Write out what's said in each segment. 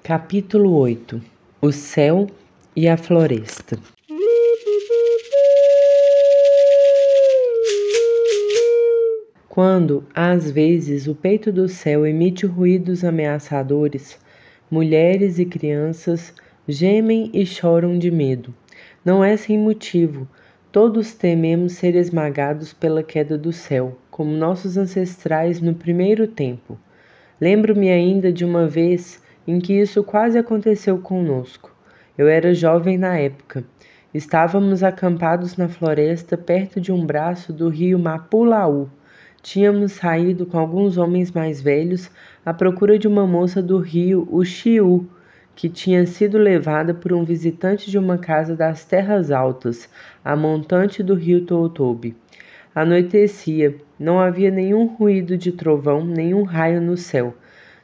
Capítulo 8. O céu e a floresta. Quando, às vezes, o peito do céu emite ruídos ameaçadores, mulheres e crianças gemem e choram de medo. Não é sem motivo. Todos tememos ser esmagados pela queda do céu, como nossos ancestrais no primeiro tempo. Lembro-me ainda de uma vez em que isso quase aconteceu conosco. Eu era jovem na época. Estávamos acampados na floresta perto de um braço do rio Mapulaú. Tínhamos saído com alguns homens mais velhos à procura de uma moça do rio Uxiú, que tinha sido levada por um visitante de uma casa das Terras Altas, a montante do rio Toutoube. Anoitecia, não havia nenhum ruído de trovão, nenhum raio no céu.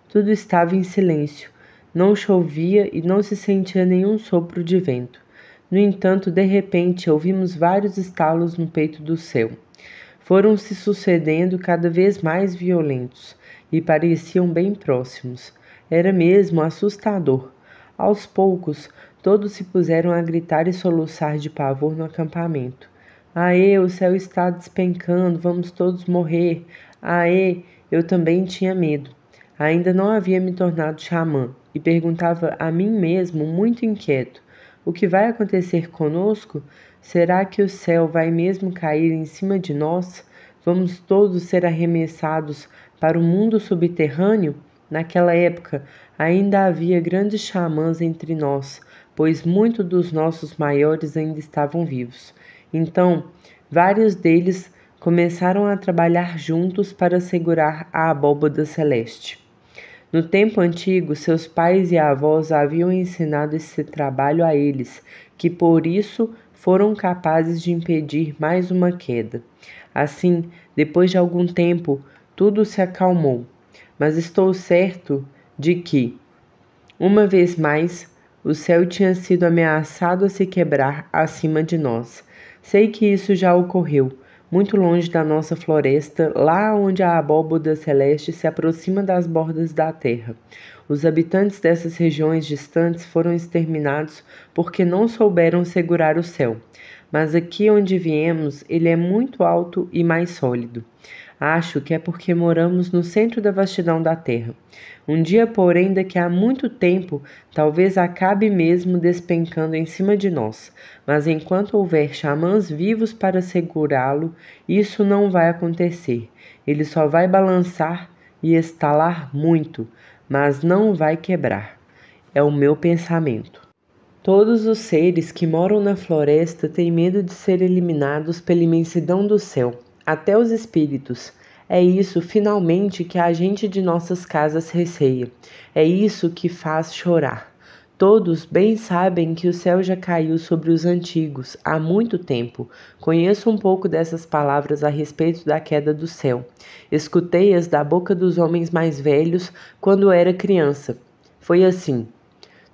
Tudo estava em silêncio. Não chovia e não se sentia nenhum sopro de vento. No entanto, de repente, ouvimos vários estalos no peito do céu. Foram se sucedendo cada vez mais violentos e pareciam bem próximos. Era mesmo assustador. Aos poucos, todos se puseram a gritar e soluçar de pavor no acampamento. Aê, o céu está despencando, vamos todos morrer. Aê, eu também tinha medo. Ainda não havia me tornado xamã e perguntava a mim mesmo, muito inquieto: o que vai acontecer conosco? Será que o céu vai mesmo cair em cima de nós? Vamos todos ser arremessados para o mundo subterrâneo? Naquela época, ainda havia grandes xamãs entre nós, pois muitos dos nossos maiores ainda estavam vivos. Então, vários deles começaram a trabalhar juntos para segurar a abóbada celeste. No tempo antigo, seus pais e avós haviam ensinado esse trabalho a eles, que por isso foram capazes de impedir mais uma queda. Assim, depois de algum tempo, tudo se acalmou. Mas estou certo de que, uma vez mais, o céu tinha sido ameaçado a se quebrar acima de nós. Sei que isso já ocorreu, muito longe da nossa floresta, lá onde a abóbada celeste se aproxima das bordas da terra. Os habitantes dessas regiões distantes foram exterminados porque não souberam segurar o céu. Mas aqui onde viemos, ele é muito alto e mais sólido. Acho que é porque moramos no centro da vastidão da terra. Um dia, porém, daqui a muito tempo, talvez acabe mesmo despencando em cima de nós. Mas enquanto houver xamãs vivos para segurá-lo, isso não vai acontecer. Ele só vai balançar e estalar muito, mas não vai quebrar. É o meu pensamento. Todos os seres que moram na floresta têm medo de ser eliminados pela imensidão do céu, até os espíritos. É isso, finalmente, que a gente de nossas casas receia. É isso que faz chorar. Todos bem sabem que o céu já caiu sobre os antigos há muito tempo. Conheço um pouco dessas palavras a respeito da queda do céu. Escutei-as da boca dos homens mais velhos quando era criança. Foi assim.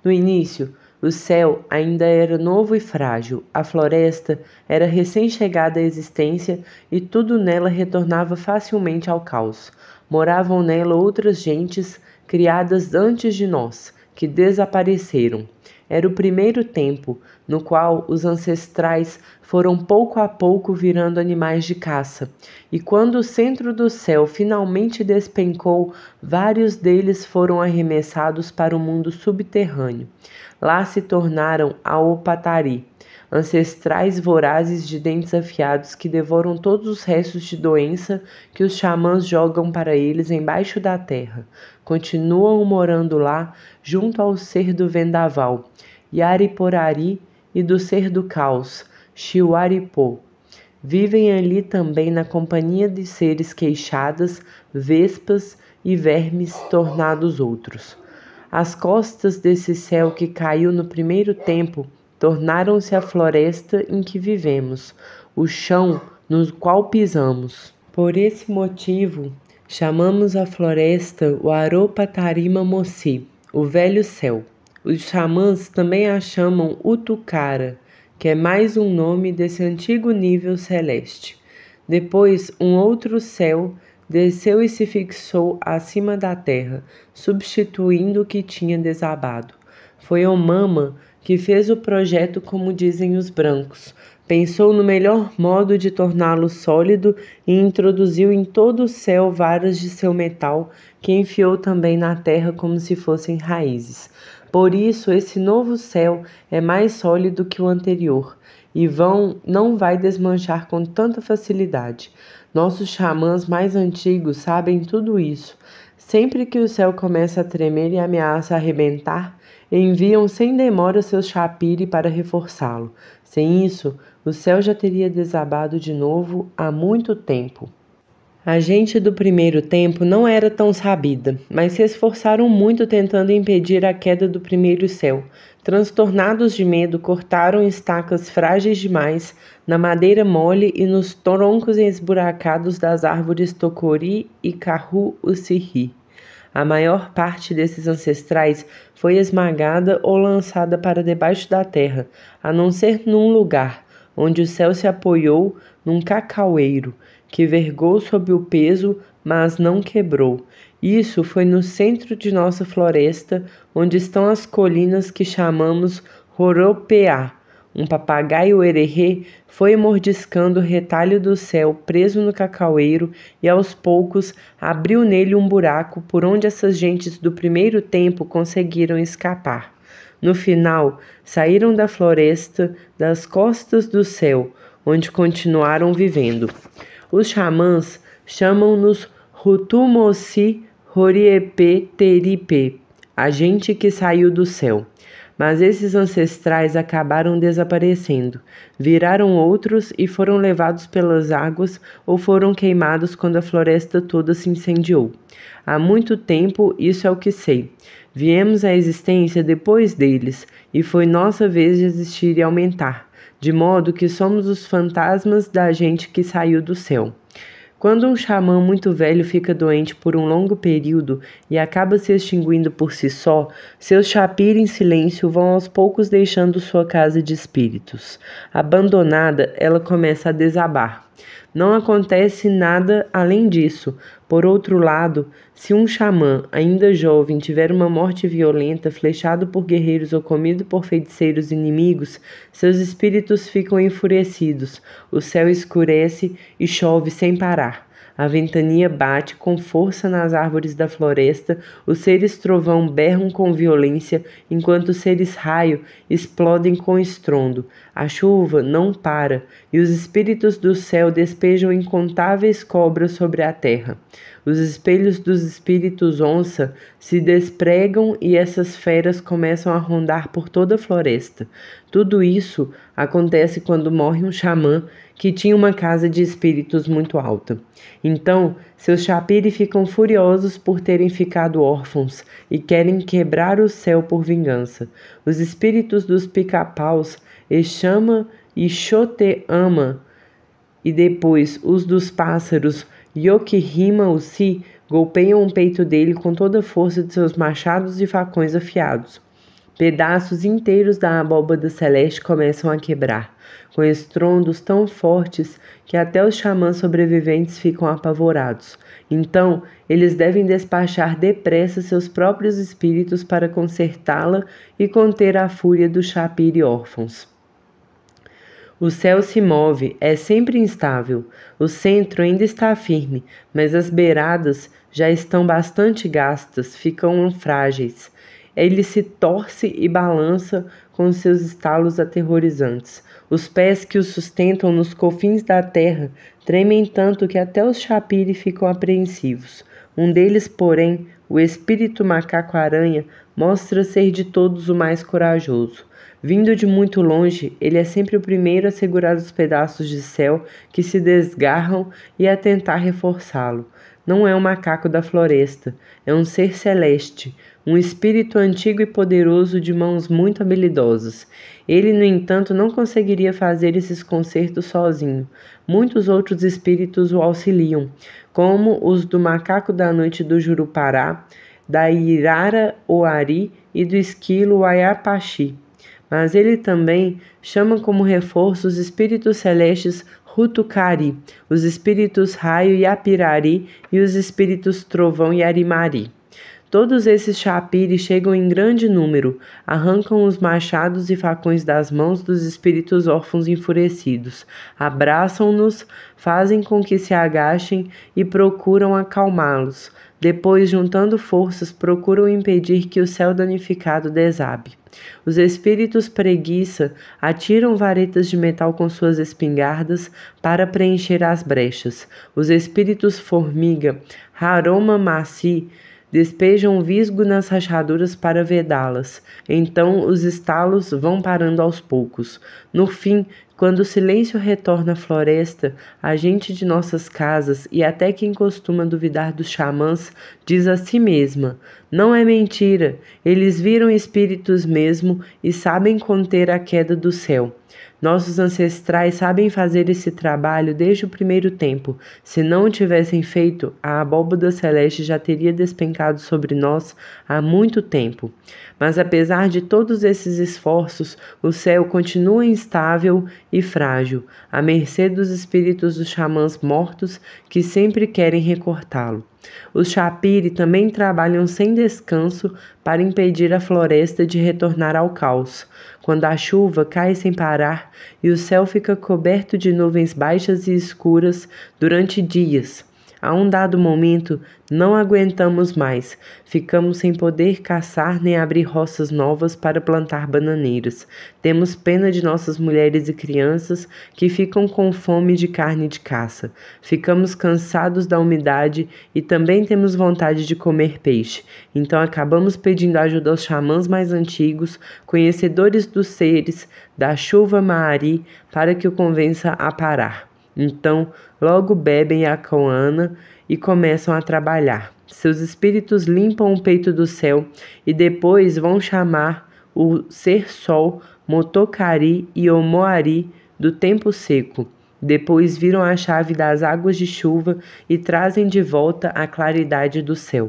No início, o céu ainda era novo e frágil, a floresta era recém-chegada à existência e tudo nela retornava facilmente ao caos. Moravam nela outras gentes criadas antes de nós, que desapareceram. Era o primeiro tempo, no qual os ancestrais foram pouco a pouco virando animais de caça. E quando o centro do céu finalmente despencou, vários deles foram arremessados para o mundo subterrâneo. Lá se tornaram Aopatari, ancestrais vorazes de dentes afiados que devoram todos os restos de doença que os xamãs jogam para eles embaixo da terra. Continuam morando lá, junto ao ser do vendaval, Yariporari, e do ser do caos, Chiuaripô. Vivem ali também na companhia de seres queixadas, vespas e vermes tornados outros. As costas desse céu que caiu no primeiro tempo tornaram-se a floresta em que vivemos, o chão no qual pisamos. Por esse motivo, chamamos a floresta o Aropatarima Moci, o velho céu. Os xamãs também a chamam Utucara, que é mais um nome desse antigo nível celeste. Depois, um outro céu desceu e se fixou acima da terra, substituindo o que tinha desabado. Foi Omama que fez o projeto como dizem os brancos. Pensou no melhor modo de torná-lo sólido e introduziu em todo o céu varas de seu metal, que enfiou também na terra como se fossem raízes. Por isso, esse novo céu é mais sólido que o anterior, e não vai desmanchar com tanta facilidade. Nossos xamãs mais antigos sabem tudo isso. Sempre que o céu começa a tremer e ameaça arrebentar, enviam sem demora seus chapiri para reforçá-lo. Sem isso, o céu já teria desabado de novo há muito tempo. A gente do primeiro tempo não era tão sabida, mas se esforçaram muito tentando impedir a queda do primeiro céu. Transtornados de medo, cortaram estacas frágeis demais na madeira mole e nos troncos esburacados das árvores tocori e carru-ucirri. A maior parte desses ancestrais foi esmagada ou lançada para debaixo da terra, a não ser num lugar, onde o céu se apoiou num cacaueiro, que vergou sob o peso, mas não quebrou. Isso foi no centro de nossa floresta, onde estão as colinas que chamamos Horopeá. Um papagaio ererê foi mordiscando o retalho do céu preso no cacaueiro e aos poucos abriu nele um buraco por onde essas gentes do primeiro tempo conseguiram escapar. No final, saíram da floresta, das costas do céu, onde continuaram vivendo. Os xamãs chamam-nos Hutumoci Horiepe Teripe, a gente que saiu do céu. Mas esses ancestrais acabaram desaparecendo, viraram outros e foram levados pelas águas ou foram queimados quando a floresta toda se incendiou. Há muito tempo, isso é o que sei. Viemos à existência depois deles, e foi nossa vez de existir e aumentar, de modo que somos os fantasmas da gente que saiu do céu. Quando um xamã muito velho fica doente por um longo período e acaba se extinguindo por si só, seus chapiri em silêncio vão aos poucos deixando sua casa de espíritos. Abandonada, ela começa a desabar. Não acontece nada além disso. Por outro lado, se um xamã, ainda jovem, tiver uma morte violenta, flechado por guerreiros ou comido por feiticeiros inimigos, seus espíritos ficam enfurecidos, o céu escurece e chove sem parar. A ventania bate com força nas árvores da floresta, os seres trovão berram com violência, enquanto os seres raio explodem com estrondo. A chuva não para, e os espíritos do céu despejam incontáveis cobras sobre a terra. Os espelhos dos espíritos onça se despregam e essas feras começam a rondar por toda a floresta. Tudo isso acontece quando morre um xamã que tinha uma casa de espíritos muito alta. Então, seus chapiri ficam furiosos por terem ficado órfãos e querem quebrar o céu por vingança. Os espíritos dos pica-paus, Exama e Xoteama, e depois os dos pássaros, Yokihima-Uci, golpeiam o peito dele com toda a força de seus machados e facões afiados. Pedaços inteiros da abóbada celeste começam a quebrar, com estrondos tão fortes que até os xamãs sobreviventes ficam apavorados. Então, eles devem despachar depressa seus próprios espíritos para consertá-la e conter a fúria dos chapiri órfãos. O céu se move, é sempre instável. O centro ainda está firme, mas as beiradas já estão bastante gastas, ficam frágeis. Ele se torce e balança com seus estalos aterrorizantes. Os pés que o sustentam nos confins da terra tremem tanto que até os chapiri ficam apreensivos. Um deles, porém, o espírito macaco-aranha, mostra ser de todos o mais corajoso. Vindo de muito longe, ele é sempre o primeiro a segurar os pedaços de céu que se desgarram e a tentar reforçá-lo. Não é um macaco da floresta, é um ser celeste, um espírito antigo e poderoso de mãos muito habilidosas. Ele, no entanto, não conseguiria fazer esses concertos sozinho. Muitos outros espíritos o auxiliam, como os do macaco da noite do Jurupará, da Irara-Oari e do esquilo Ayapaxi. Mas ele também chama como reforço os espíritos celestes Rutucari, os espíritos Raio e Apirari e os espíritos Trovão e Arimari. Todos esses chapires chegam em grande número, arrancam os machados e facões das mãos dos espíritos órfãos enfurecidos, abraçam-nos, fazem com que se agachem e procuram acalmá-los. Depois, juntando forças, procuram impedir que o céu danificado desabe. Os espíritos preguiça atiram varetas de metal com suas espingardas para preencher as brechas. Os espíritos formiga, Haroma Maci, despejam visgo nas rachaduras para vedá-las. Então os estalos vão parando aos poucos. No fim, quando o silêncio retorna à floresta, a gente de nossas casas e até quem costuma duvidar dos xamãs diz a si mesma: não é mentira, eles viram espíritos mesmo e sabem conter a queda do céu. Nossos ancestrais sabem fazer esse trabalho desde o primeiro tempo. Se não o tivessem feito, a abóbada celeste já teria despencado sobre nós há muito tempo. Mas apesar de todos esses esforços, o céu continua instável e frágil, à mercê dos espíritos dos xamãs mortos que sempre querem recortá-lo. Os Chapiri também trabalham sem descanso para impedir a floresta de retornar ao caos. Quando a chuva cai sem parar e o céu fica coberto de nuvens baixas e escuras durante dias, a um dado momento, não aguentamos mais. Ficamos sem poder caçar nem abrir roças novas para plantar bananeiras. Temos pena de nossas mulheres e crianças que ficam com fome de carne de caça. Ficamos cansados da umidade e também temos vontade de comer peixe. Então acabamos pedindo ajuda aos xamãs mais antigos, conhecedores dos seres da chuva Maari, para que o convença a parar. Então, logo bebem a coana e começam a trabalhar. Seus espíritos limpam o peito do céu e depois vão chamar o Ser Sol, Motokari e Omoari do tempo seco. Depois viram a chave das águas de chuva e trazem de volta a claridade do céu.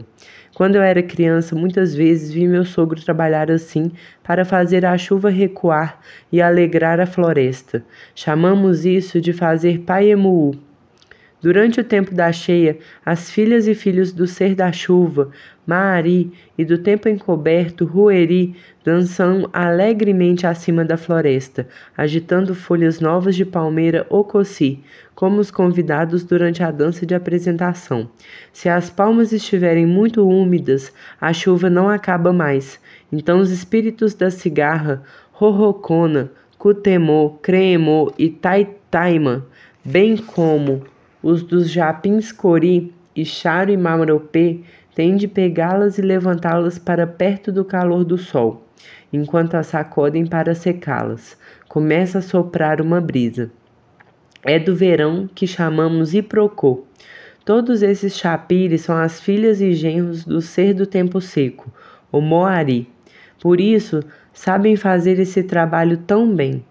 Quando eu era criança, muitas vezes vi meu sogro trabalhar assim para fazer a chuva recuar e alegrar a floresta. Chamamos isso de fazer paemuu. Durante o tempo da cheia, as filhas e filhos do ser da chuva, Maari, e do tempo encoberto, Rueri, dançam alegremente acima da floresta, agitando folhas novas de palmeira ou coci, como os convidados durante a dança de apresentação. Se as palmas estiverem muito úmidas, a chuva não acaba mais. Então os espíritos da cigarra, Rorocona, Cutemô, Creemô e Taitaima, bem como os dos japins Cori, Ixaro e Mamaropê, têm de pegá-las e levantá-las para perto do calor do sol, enquanto as sacodem para secá-las. Começa a soprar uma brisa. É do verão que chamamos Iprocô. Todos esses chapires são as filhas e genros do ser do tempo seco, o Moari. Por isso, sabem fazer esse trabalho tão bem.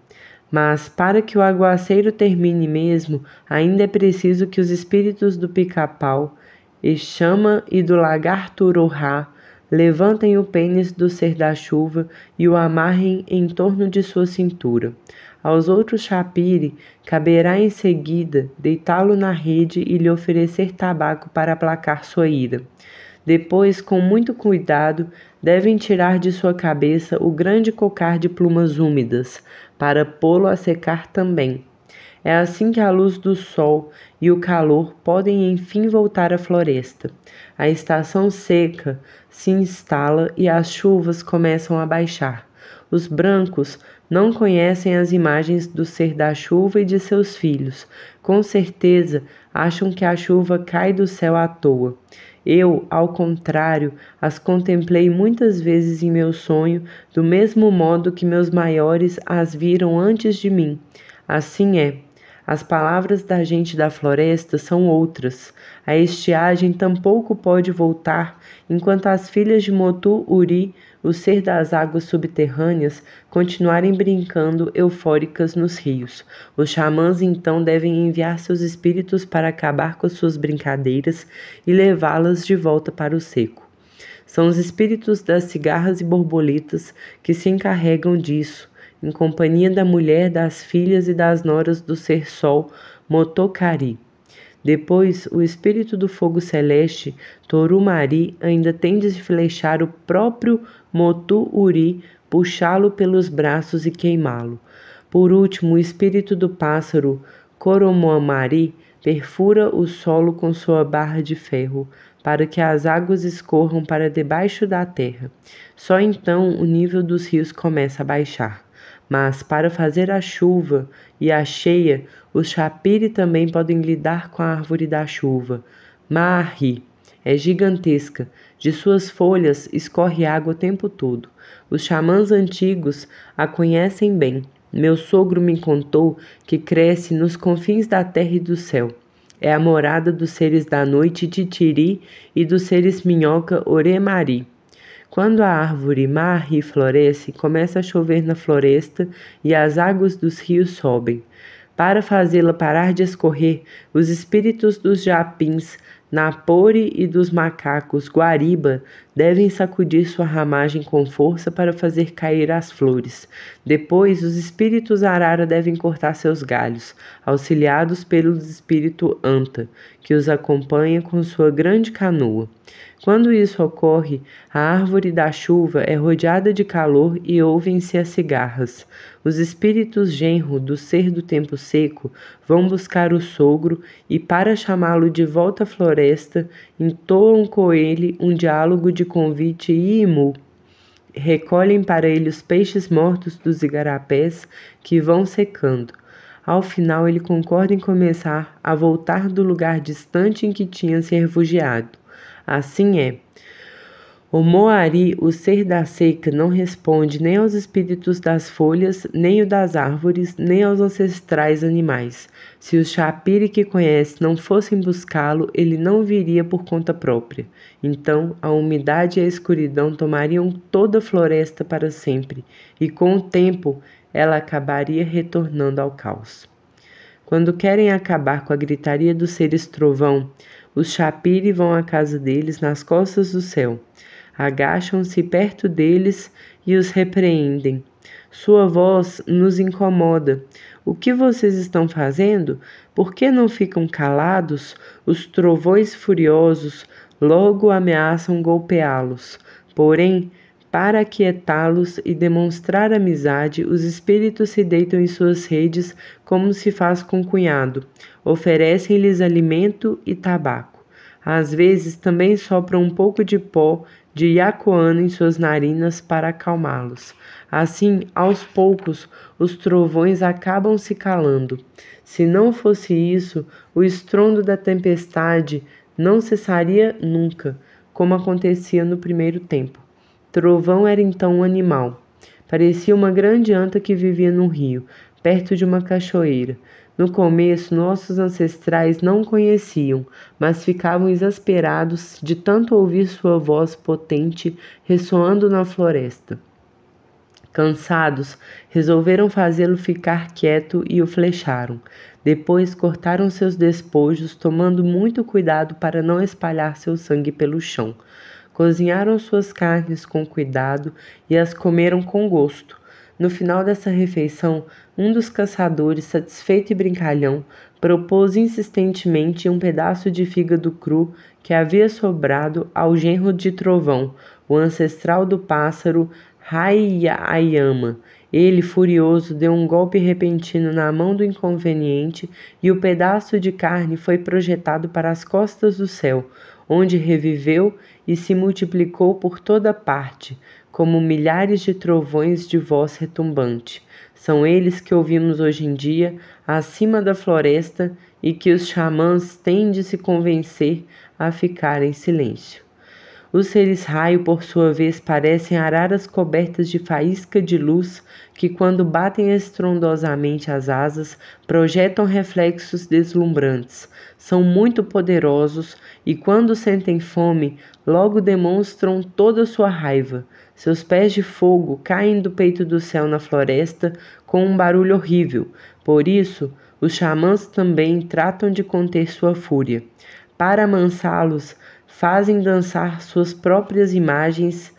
Mas, para que o aguaceiro termine mesmo, ainda é preciso que os espíritos do pica-pau, Exama e do lagarto Urorá levantem o pênis do ser da chuva e o amarrem em torno de sua cintura. Aos outros chapiri, caberá em seguida deitá-lo na rede e lhe oferecer tabaco para aplacar sua ira. Depois, com muito cuidado, devem tirar de sua cabeça o grande cocar de plumas úmidas, para pô-lo a secar também. É assim que a luz do sol e o calor podem enfim voltar à floresta. A estação seca se instala e as chuvas começam a baixar. Os brancos não conhecem as imagens do ser da chuva e de seus filhos. Com certeza, acham que a chuva cai do céu à toa. Eu, ao contrário, as contemplei muitas vezes em meu sonho, do mesmo modo que meus maiores as viram antes de mim. Assim é. As palavras da gente da floresta são outras. A estiagem tampouco pode voltar, enquanto as filhas de Motu Uri, o ser das águas subterrâneas, continuarem brincando eufóricas nos rios. Os xamãs então devem enviar seus espíritos para acabar com as suas brincadeiras e levá-las de volta para o seco. São os espíritos das cigarras e borboletas que se encarregam disso, em companhia da mulher, das filhas e das noras do ser Sol, Motokari. Depois, o espírito do fogo celeste, Torumari, ainda tem de flechar o próprio Motu-uri, puxá-lo pelos braços e queimá-lo. Por último, o espírito do pássaro, Koromamari, perfura o solo com sua barra de ferro, para que as águas escorram para debaixo da terra. Só então o nível dos rios começa a baixar. Mas, para fazer a chuva e a cheia, os Chapiri também podem lidar com a árvore da chuva. Maari é gigantesca, de suas folhas escorre água o tempo todo. Os xamãs antigos a conhecem bem. Meu sogro me contou que cresce nos confins da terra e do céu. É a morada dos seres da noite Titiri e dos seres minhoca Oremari. Quando a árvore Maari floresce, começa a chover na floresta e as águas dos rios sobem. Para fazê-la parar de escorrer, os espíritos dos japins, Napori e dos macacos Guariba devem sacudir sua ramagem com força para fazer cair as flores. Depois, os espíritos arara devem cortar seus galhos, auxiliados pelo espírito anta, que os acompanha com sua grande canoa. Quando isso ocorre, a árvore da chuva é rodeada de calor e ouvem-se as cigarras. Os espíritos genro do ser do tempo seco vão buscar o sogro e, para chamá-lo de volta à floresta, entoam com ele um diálogo de convite e imu. Recolhem para ele os peixes mortos dos igarapés que vão secando. Ao final, ele concorda em começar a voltar do lugar distante em que tinha se refugiado. Assim é. O Moari, o ser da seca, não responde nem aos espíritos das folhas, nem o das árvores, nem aos ancestrais animais. Se os Chapiri que conhece não fossem buscá-lo, ele não viria por conta própria. Então, a umidade e a escuridão tomariam toda a floresta para sempre, e com o tempo ela acabaria retornando ao caos. Quando querem acabar com a gritaria dos seres trovão, os Chapiri vão à casa deles nas costas do céu. Agacham-se perto deles e os repreendem. Sua voz nos incomoda. O que vocês estão fazendo? Por que não ficam calados? Os trovões furiosos logo ameaçam golpeá-los. Porém, para aquietá-los e demonstrar amizade, os espíritos se deitam em suas redes como se faz com o cunhado. Oferecem-lhes alimento e tabaco. Às vezes também sopram um pouco de pó de iacoano em suas narinas para acalmá-los. Assim, aos poucos, os trovões acabam se calando. Se não fosse isso, o estrondo da tempestade não cessaria nunca, como acontecia no primeiro tempo. Trovão era então um animal. Parecia uma grande anta que vivia num rio, perto de uma cachoeira. No começo, nossos ancestrais não o conheciam, mas ficavam exasperados de tanto ouvir sua voz potente ressoando na floresta. Cansados, resolveram fazê-lo ficar quieto e o flecharam. Depois cortaram seus despojos, tomando muito cuidado para não espalhar seu sangue pelo chão. Cozinharam suas carnes com cuidado e as comeram com gosto. No final dessa refeição, um dos caçadores, satisfeito e brincalhão, propôs insistentemente um pedaço de fígado cru que havia sobrado ao genro de Trovão, o ancestral do pássaro Hayayama. Ele, furioso, deu um golpe repentino na mão do inconveniente e o pedaço de carne foi projetado para as costas do céu, onde reviveu e se multiplicou por toda parte, como milhares de trovões de voz retumbante. São eles que ouvimos hoje em dia, acima da floresta, e que os xamãs têm de se convencer a ficar em silêncio. Os seres raio, por sua vez, parecem araras cobertas de faísca de luz que, quando batem estrondosamente as asas, projetam reflexos deslumbrantes. São muito poderosos e, quando sentem fome, logo demonstram toda sua raiva. Seus pés de fogo caem do peito do céu na floresta com um barulho horrível. Por isso, os xamãs também tratam de conter sua fúria. Para amansá-los, fazem dançar suas próprias imagens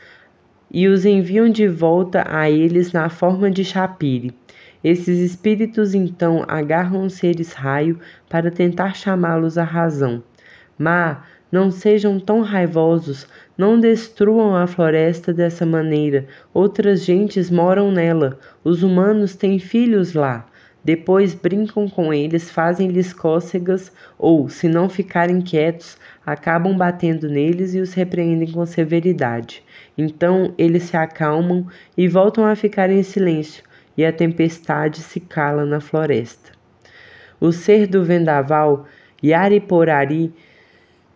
e os enviam de volta a eles na forma de Shapiri. Esses espíritos então agarram os seres raio para tentar chamá-los à razão. Mas não sejam tão raivosos, não destruam a floresta dessa maneira. Outras gentes moram nela. Os humanos têm filhos lá. Depois brincam com eles, fazem-lhes cócegas ou, se não ficarem quietos, acabam batendo neles e os repreendem com severidade. Então eles se acalmam e voltam a ficar em silêncio, e a tempestade se cala na floresta. O ser do vendaval, Yariporari,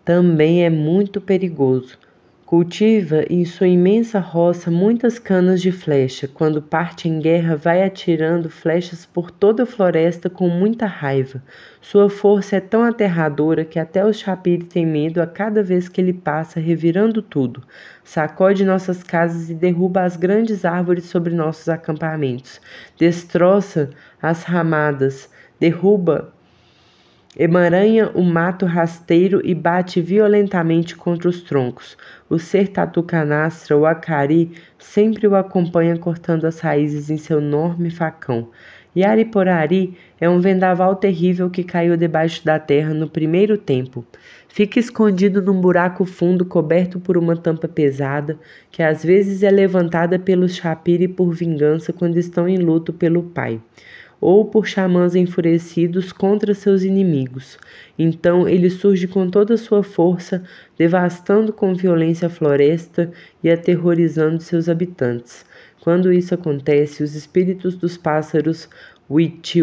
também é muito perigoso. Cultiva em sua imensa roça muitas canas de flecha. Quando parte em guerra, vai atirando flechas por toda a floresta com muita raiva. Sua força é tão aterradora que até o Shapiri tem medo a cada vez que ele passa, revirando tudo. Sacode nossas casas e derruba as grandes árvores sobre nossos acampamentos. Destroça as ramadas, derruba, emaranha o mato rasteiro e bate violentamente contra os troncos. O ser Tatu Canastra, o Acari, sempre o acompanha cortando as raízes em seu enorme facão. Yariporari é um vendaval terrível que caiu debaixo da terra no primeiro tempo. Fica escondido num buraco fundo coberto por uma tampa pesada, que às vezes é levantada pelos Shapiri por vingança quando estão em luto pelo pai, ou por xamãs enfurecidos contra seus inimigos. Então ele surge com toda a sua força, devastando com violência a floresta e aterrorizando seus habitantes. Quando isso acontece, os espíritos dos pássaros Wichi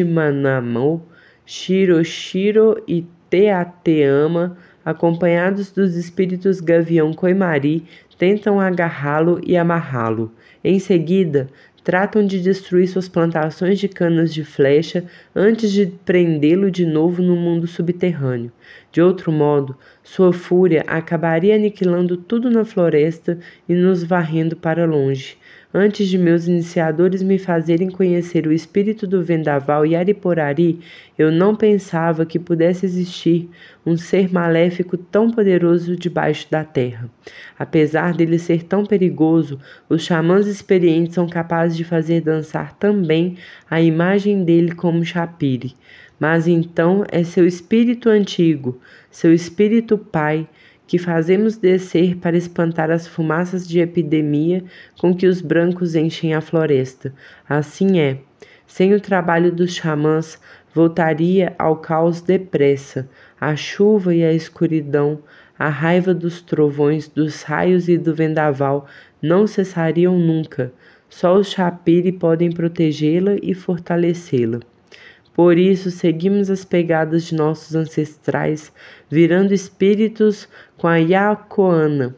Manamô, Shiroshiro e Teateama, acompanhados dos espíritos Gavião Coimari, tentam agarrá-lo e amarrá-lo. Em seguida, tratam de destruir suas plantações de canas de flecha antes de prendê-lo de novo no mundo subterrâneo. De outro modo, sua fúria acabaria aniquilando tudo na floresta e nos varrendo para longe. Antes de meus iniciadores me fazerem conhecer o espírito do vendaval Yariporari, eu não pensava que pudesse existir um ser maléfico tão poderoso debaixo da terra. Apesar dele ser tão perigoso, os xamãs experientes são capazes de fazer dançar também a imagem dele como Shapiri. Mas então é seu espírito antigo, seu espírito pai, que fazemos descer para espantar as fumaças de epidemia com que os brancos enchem a floresta. Assim é. Sem o trabalho dos xamãs, voltaria ao caos depressa, a chuva e a escuridão, a raiva dos trovões, dos raios e do vendaval não cessariam nunca. Só os Shapiri podem protegê-la e fortalecê-la. Por isso, seguimos as pegadas de nossos ancestrais, virando espíritos com a Yacoana.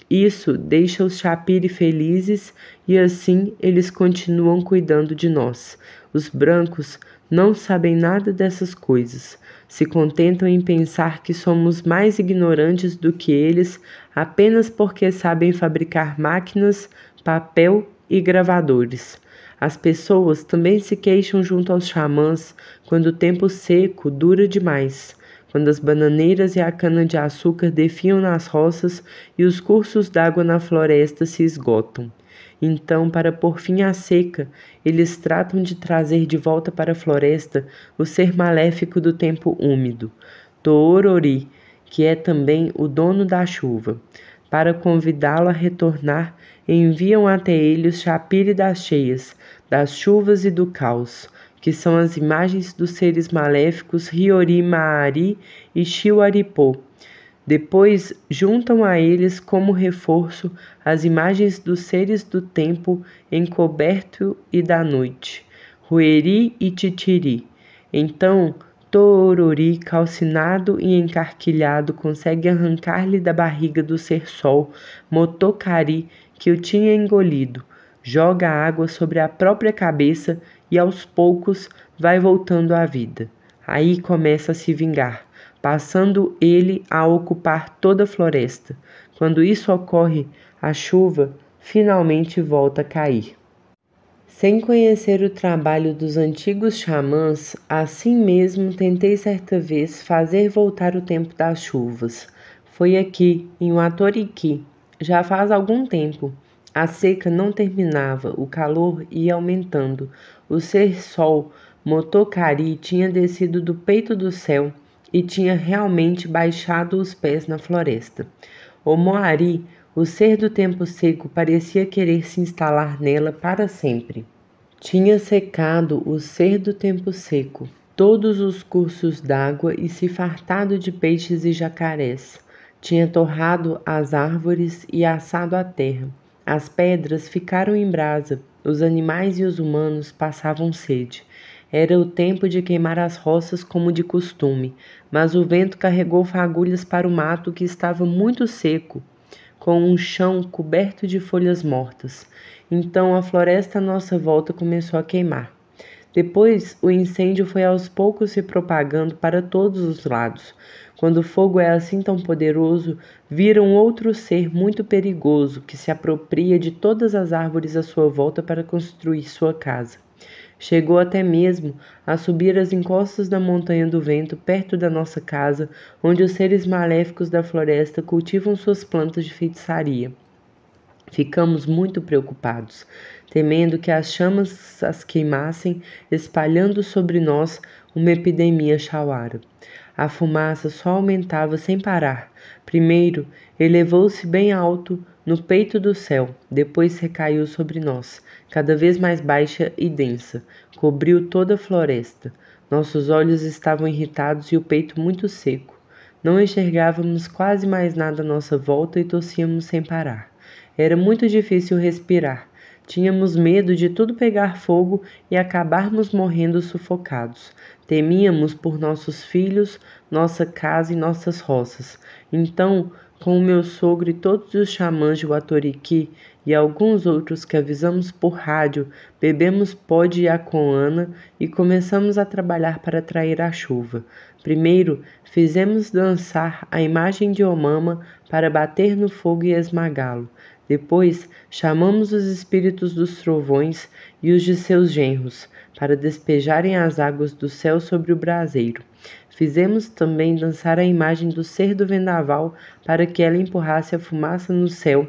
Isso deixa os Shapiri felizes e assim eles continuam cuidando de nós. Os brancos não sabem nada dessas coisas. Se contentam em pensar que somos mais ignorantes do que eles apenas porque sabem fabricar máquinas, papel e gravadores. As pessoas também se queixam junto aos xamãs quando o tempo seco dura demais, quando as bananeiras e a cana-de-açúcar definham nas roças e os cursos d'água na floresta se esgotam. Então, para pôr fim à seca, eles tratam de trazer de volta para a floresta o ser maléfico do tempo úmido, Toorori, que é também o dono da chuva. Para convidá-lo a retornar, enviam até ele os Shapiri das cheias, das chuvas e do caos, que são as imagens dos seres maléficos Hiyori Maari e Shiwaripo. Depois juntam a eles como reforço as imagens dos seres do tempo encoberto e da noite, Rueri e Titiri. Então, Toorori, calcinado e encarquilhado, consegue arrancar-lhe da barriga do ser-sol Motokari, que o tinha engolido. Joga água sobre a própria cabeça e aos poucos vai voltando à vida. Aí começa a se vingar, passando ele a ocupar toda a floresta. Quando isso ocorre, a chuva finalmente volta a cair. Sem conhecer o trabalho dos antigos xamãs, assim mesmo tentei certa vez fazer voltar o tempo das chuvas. Foi aqui, em Watoriki, já faz algum tempo. A seca não terminava, o calor ia aumentando. O ser-sol Motokari tinha descido do peito do céu e tinha realmente baixado os pés na floresta. O Moari, o ser do tempo seco, parecia querer se instalar nela para sempre. Tinha secado o ser do tempo seco, todos os cursos d'água e se fartado de peixes e jacarés. Tinha torrado as árvores e assado a terra. As pedras ficaram em brasa, os animais e os humanos passavam sede. Era o tempo de queimar as roças como de costume, mas o vento carregou fagulhas para o mato que estava muito seco, com um chão coberto de folhas mortas. Então a floresta à nossa volta começou a queimar. Depois, o incêndio foi aos poucos se propagando para todos os lados. Quando o fogo é assim tão poderoso, viram outro ser muito perigoso que se apropria de todas as árvores à sua volta para construir sua casa. Chegou até mesmo a subir as encostas da montanha do vento perto da nossa casa, onde os seres maléficos da floresta cultivam suas plantas de feitiçaria. Ficamos muito preocupados, temendo que as chamas as queimassem, espalhando sobre nós uma epidemia chauara. A fumaça só aumentava sem parar. Primeiro, elevou-se bem alto no peito do céu, depois recaiu sobre nós, cada vez mais baixa e densa, cobriu toda a floresta. Nossos olhos estavam irritados e o peito muito seco. Não enxergávamos quase mais nada à nossa volta e tossíamos sem parar. Era muito difícil respirar. Tínhamos medo de tudo pegar fogo e acabarmos morrendo sufocados. Temíamos por nossos filhos, nossa casa e nossas roças. Então, com o meu sogro e todos os xamãs de Watoriki e alguns outros que avisamos por rádio, bebemos pó de yacoana e começamos a trabalhar para atrair a chuva. Primeiro, fizemos dançar a imagem de Omama para bater no fogo e esmagá-lo. Depois, chamamos os espíritos dos trovões e os de seus genros, para despejarem as águas do céu sobre o braseiro. Fizemos também dançar a imagem do ser do vendaval, para que ela empurrasse a fumaça no céu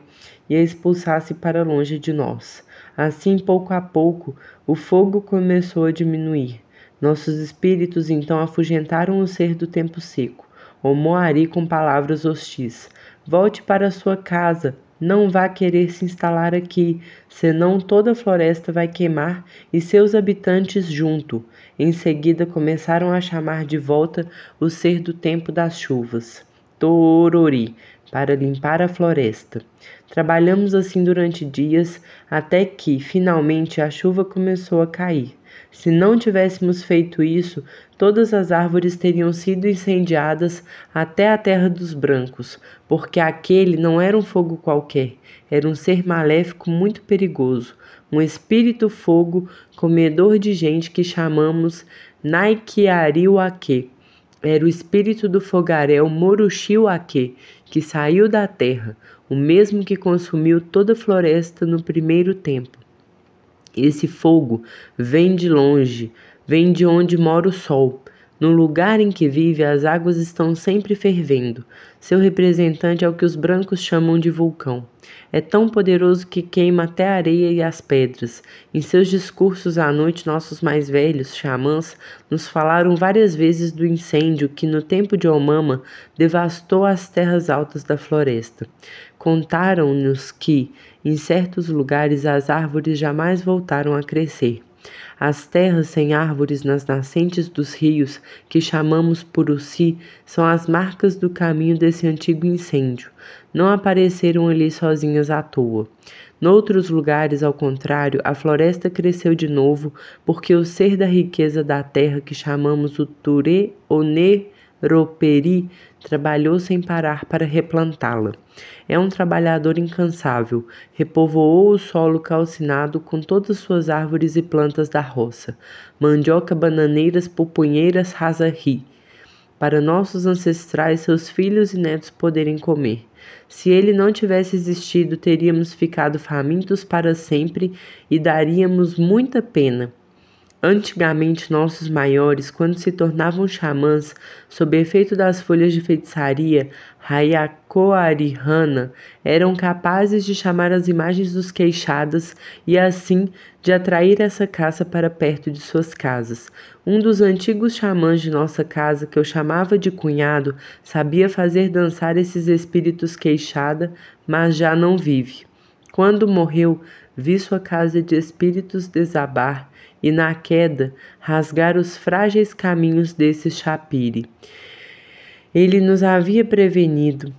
e a expulsasse para longe de nós. Assim, pouco a pouco, o fogo começou a diminuir. Nossos espíritos então afugentaram o ser do tempo seco, o Moari com palavras hostis. Volte para sua casa. Não vá querer se instalar aqui, senão toda a floresta vai queimar e seus habitantes junto. Em seguida começaram a chamar de volta o ser do tempo das chuvas, Torori, para limpar a floresta. Trabalhamos assim durante dias, até que, finalmente, a chuva começou a cair. Se não tivéssemos feito isso, todas as árvores teriam sido incendiadas até a terra dos brancos, porque aquele não era um fogo qualquer, era um ser maléfico muito perigoso, um espírito fogo, comedor de gente que chamamos Naikiariwake. Era o espírito do fogaréu Morushiwake, que saiu da terra, o mesmo que consumiu toda a floresta no primeiro tempo. Esse fogo vem de longe, vem de onde mora o sol. No lugar em que vive, as águas estão sempre fervendo. Seu representante é o que os brancos chamam de vulcão. É tão poderoso que queima até a areia e as pedras. Em seus discursos à noite, nossos mais velhos, xamãs, nos falaram várias vezes do incêndio que, no tempo de Omama, devastou as terras altas da floresta. Contaram-nos que, em certos lugares, as árvores jamais voltaram a crescer. As terras sem árvores nas nascentes dos rios, que chamamos Puruci, são as marcas do caminho desse antigo incêndio. Não apareceram ali sozinhas à toa. Noutros lugares, ao contrário, a floresta cresceu de novo, porque o ser da riqueza da terra, que chamamos o Ture-Oneroperi, trabalhou sem parar para replantá-la. É um trabalhador incansável, repovoou o solo calcinado com todas suas árvores e plantas da roça, mandioca, bananeiras, pupunheiras, raza-ri, para nossos ancestrais, seus filhos e netos poderem comer. Se ele não tivesse existido, teríamos ficado famintos para sempre e daríamos muita pena. Antigamente, nossos maiores, quando se tornavam xamãs, sob efeito das folhas de feitiçaria Hayakoarihana, eram capazes de chamar as imagens dos queixadas e, assim, de atrair essa caça para perto de suas casas. Um dos antigos xamãs de nossa casa, que eu chamava de cunhado, sabia fazer dançar esses espíritos queixada, mas já não vive. Quando morreu, vi sua casa de espíritos desabar e, na queda, rasgar os frágeis caminhos desse chapire. Ele nos havia prevenido.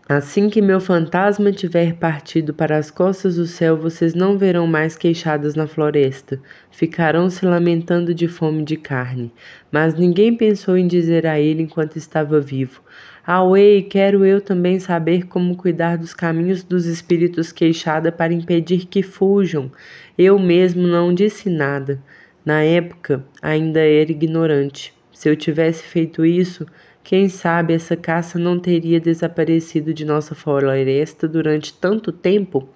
Assim que meu fantasma tiver partido para as costas do céu, vocês não verão mais queixadas na floresta. Ficarão se lamentando de fome de carne. Mas ninguém pensou em dizer a ele enquanto estava vivo: Auei, quero eu também saber como cuidar dos caminhos dos espíritos queixada para impedir que fujam. Eu mesmo não disse nada. Na época, ainda era ignorante. Se eu tivesse feito isso, quem sabe essa caça não teria desaparecido de nossa floresta durante tanto tempo?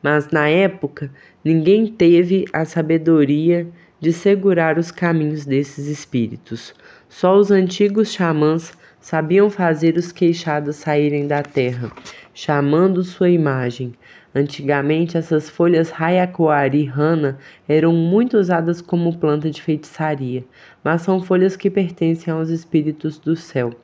Mas na época, ninguém teve a sabedoria de segurar os caminhos desses espíritos. Só os antigos xamãs sabiam fazer os queixados saírem da terra, chamando sua imagem. Antigamente, essas folhas Hayakoarihana eram muito usadas como planta de feitiçaria, mas são folhas que pertencem aos espíritos do céu.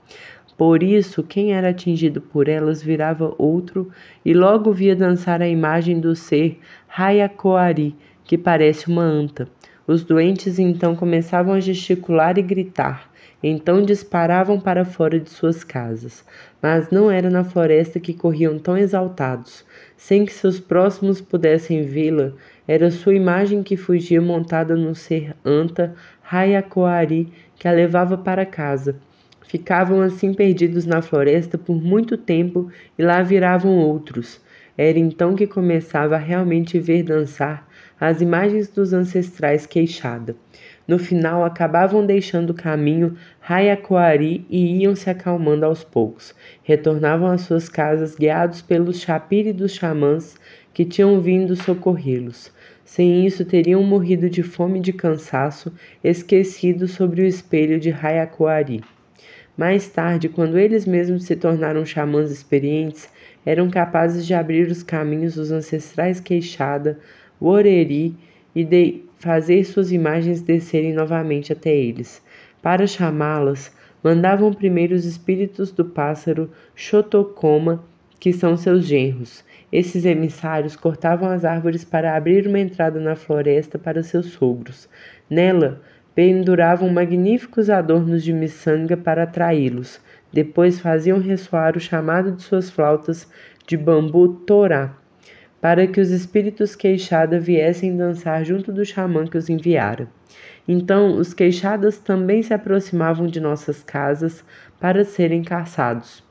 Por isso, quem era atingido por elas virava outro e logo via dançar a imagem do ser Hayakoari, que parece uma anta. Os doentes então começavam a gesticular e gritar. Então disparavam para fora de suas casas. Mas não era na floresta que corriam tão exaltados. Sem que seus próximos pudessem vê-la, era sua imagem que fugia montada no ser anta Hayakoari, que a levava para casa. Ficavam assim perdidos na floresta por muito tempo e lá viravam outros. Era então que começava a realmente ver dançar as imagens dos ancestrais queixada. No final, acabavam deixando o caminho Hayakoari e iam se acalmando aos poucos. Retornavam às suas casas guiados pelos chapiri dos xamãs que tinham vindo socorrê-los. Sem isso, teriam morrido de fome e de cansaço, esquecidos sobre o espelho de Hayakoari. Mais tarde, quando eles mesmos se tornaram xamãs experientes, eram capazes de abrir os caminhos dos ancestrais queixada, Woreri e de fazer suas imagens descerem novamente até eles. Para chamá-las, mandavam primeiro os espíritos do pássaro Xotocoma, que são seus genros. Esses emissários cortavam as árvores para abrir uma entrada na floresta para seus sogros. Nela, penduravam magníficos adornos de miçanga para atraí-los. Depois faziam ressoar o chamado de suas flautas de bambu torá, para que os espíritos queixada viessem dançar junto do xamã que os enviara. Então, os queixadas também se aproximavam de nossas casas para serem caçados.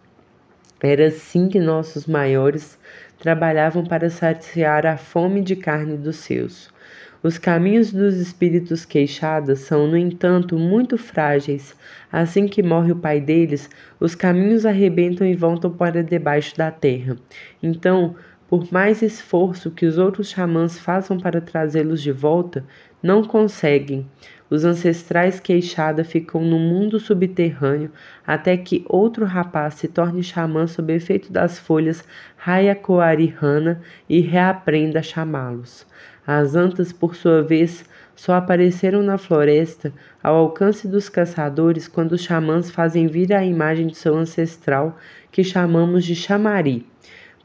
Era assim que nossos maiores trabalhavam para saciar a fome de carne dos seus. Os caminhos dos espíritos queixadas são, no entanto, muito frágeis. Assim que morre o pai deles, os caminhos arrebentam e voltam para debaixo da terra. Então, por mais esforço que os outros xamãs façam para trazê-los de volta, não conseguem. Os ancestrais queixada ficam no mundo subterrâneo até que outro rapaz se torne xamã sob efeito das folhas Hayakoarihana e reaprenda a chamá-los. As antas, por sua vez, só apareceram na floresta ao alcance dos caçadores quando os xamãs fazem vir a imagem de seu ancestral, que chamamos de chamari.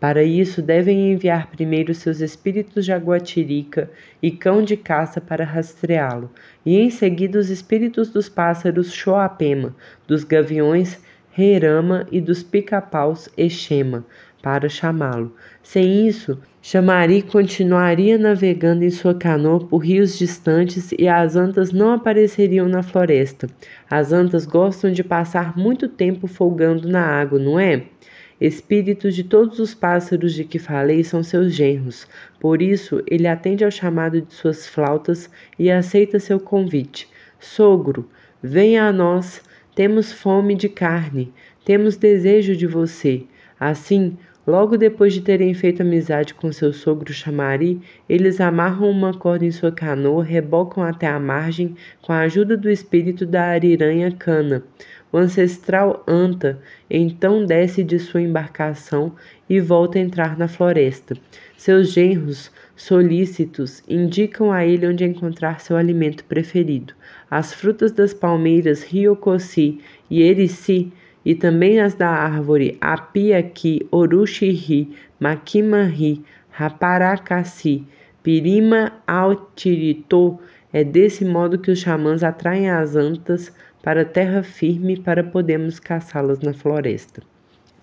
Para isso, devem enviar primeiro seus espíritos jaguatirica e cão de caça para rastreá-lo, e em seguida os espíritos dos pássaros Choapema, dos gaviões Herama e dos pica-paus Exema, para chamá-lo. Sem isso, Chamari continuaria navegando em sua canoa por rios distantes e as antas não apareceriam na floresta. As antas gostam de passar muito tempo folgando na água, não é? Espíritos de todos os pássaros de que falei são seus genros, por isso ele atende ao chamado de suas flautas e aceita seu convite. Sogro, venha a nós, temos fome de carne, temos desejo de você. Assim, Logo depois de terem feito amizade com seu sogro Chamari, eles amarram uma corda em sua canoa, rebocam até a margem com a ajuda do espírito da ariranha Cana. O ancestral Anta então desce de sua embarcação e volta a entrar na floresta. Seus genros, solícitos, indicam a ele onde encontrar seu alimento preferido. As frutas das palmeiras Ryokossi e Erici, e também as da árvore Apiaqui, Oruxiri, Maquimari, Raparacassi, Pirima Altiritô. É desse modo que os xamãs atraem as antas para a terra firme para podermos caçá-las na floresta.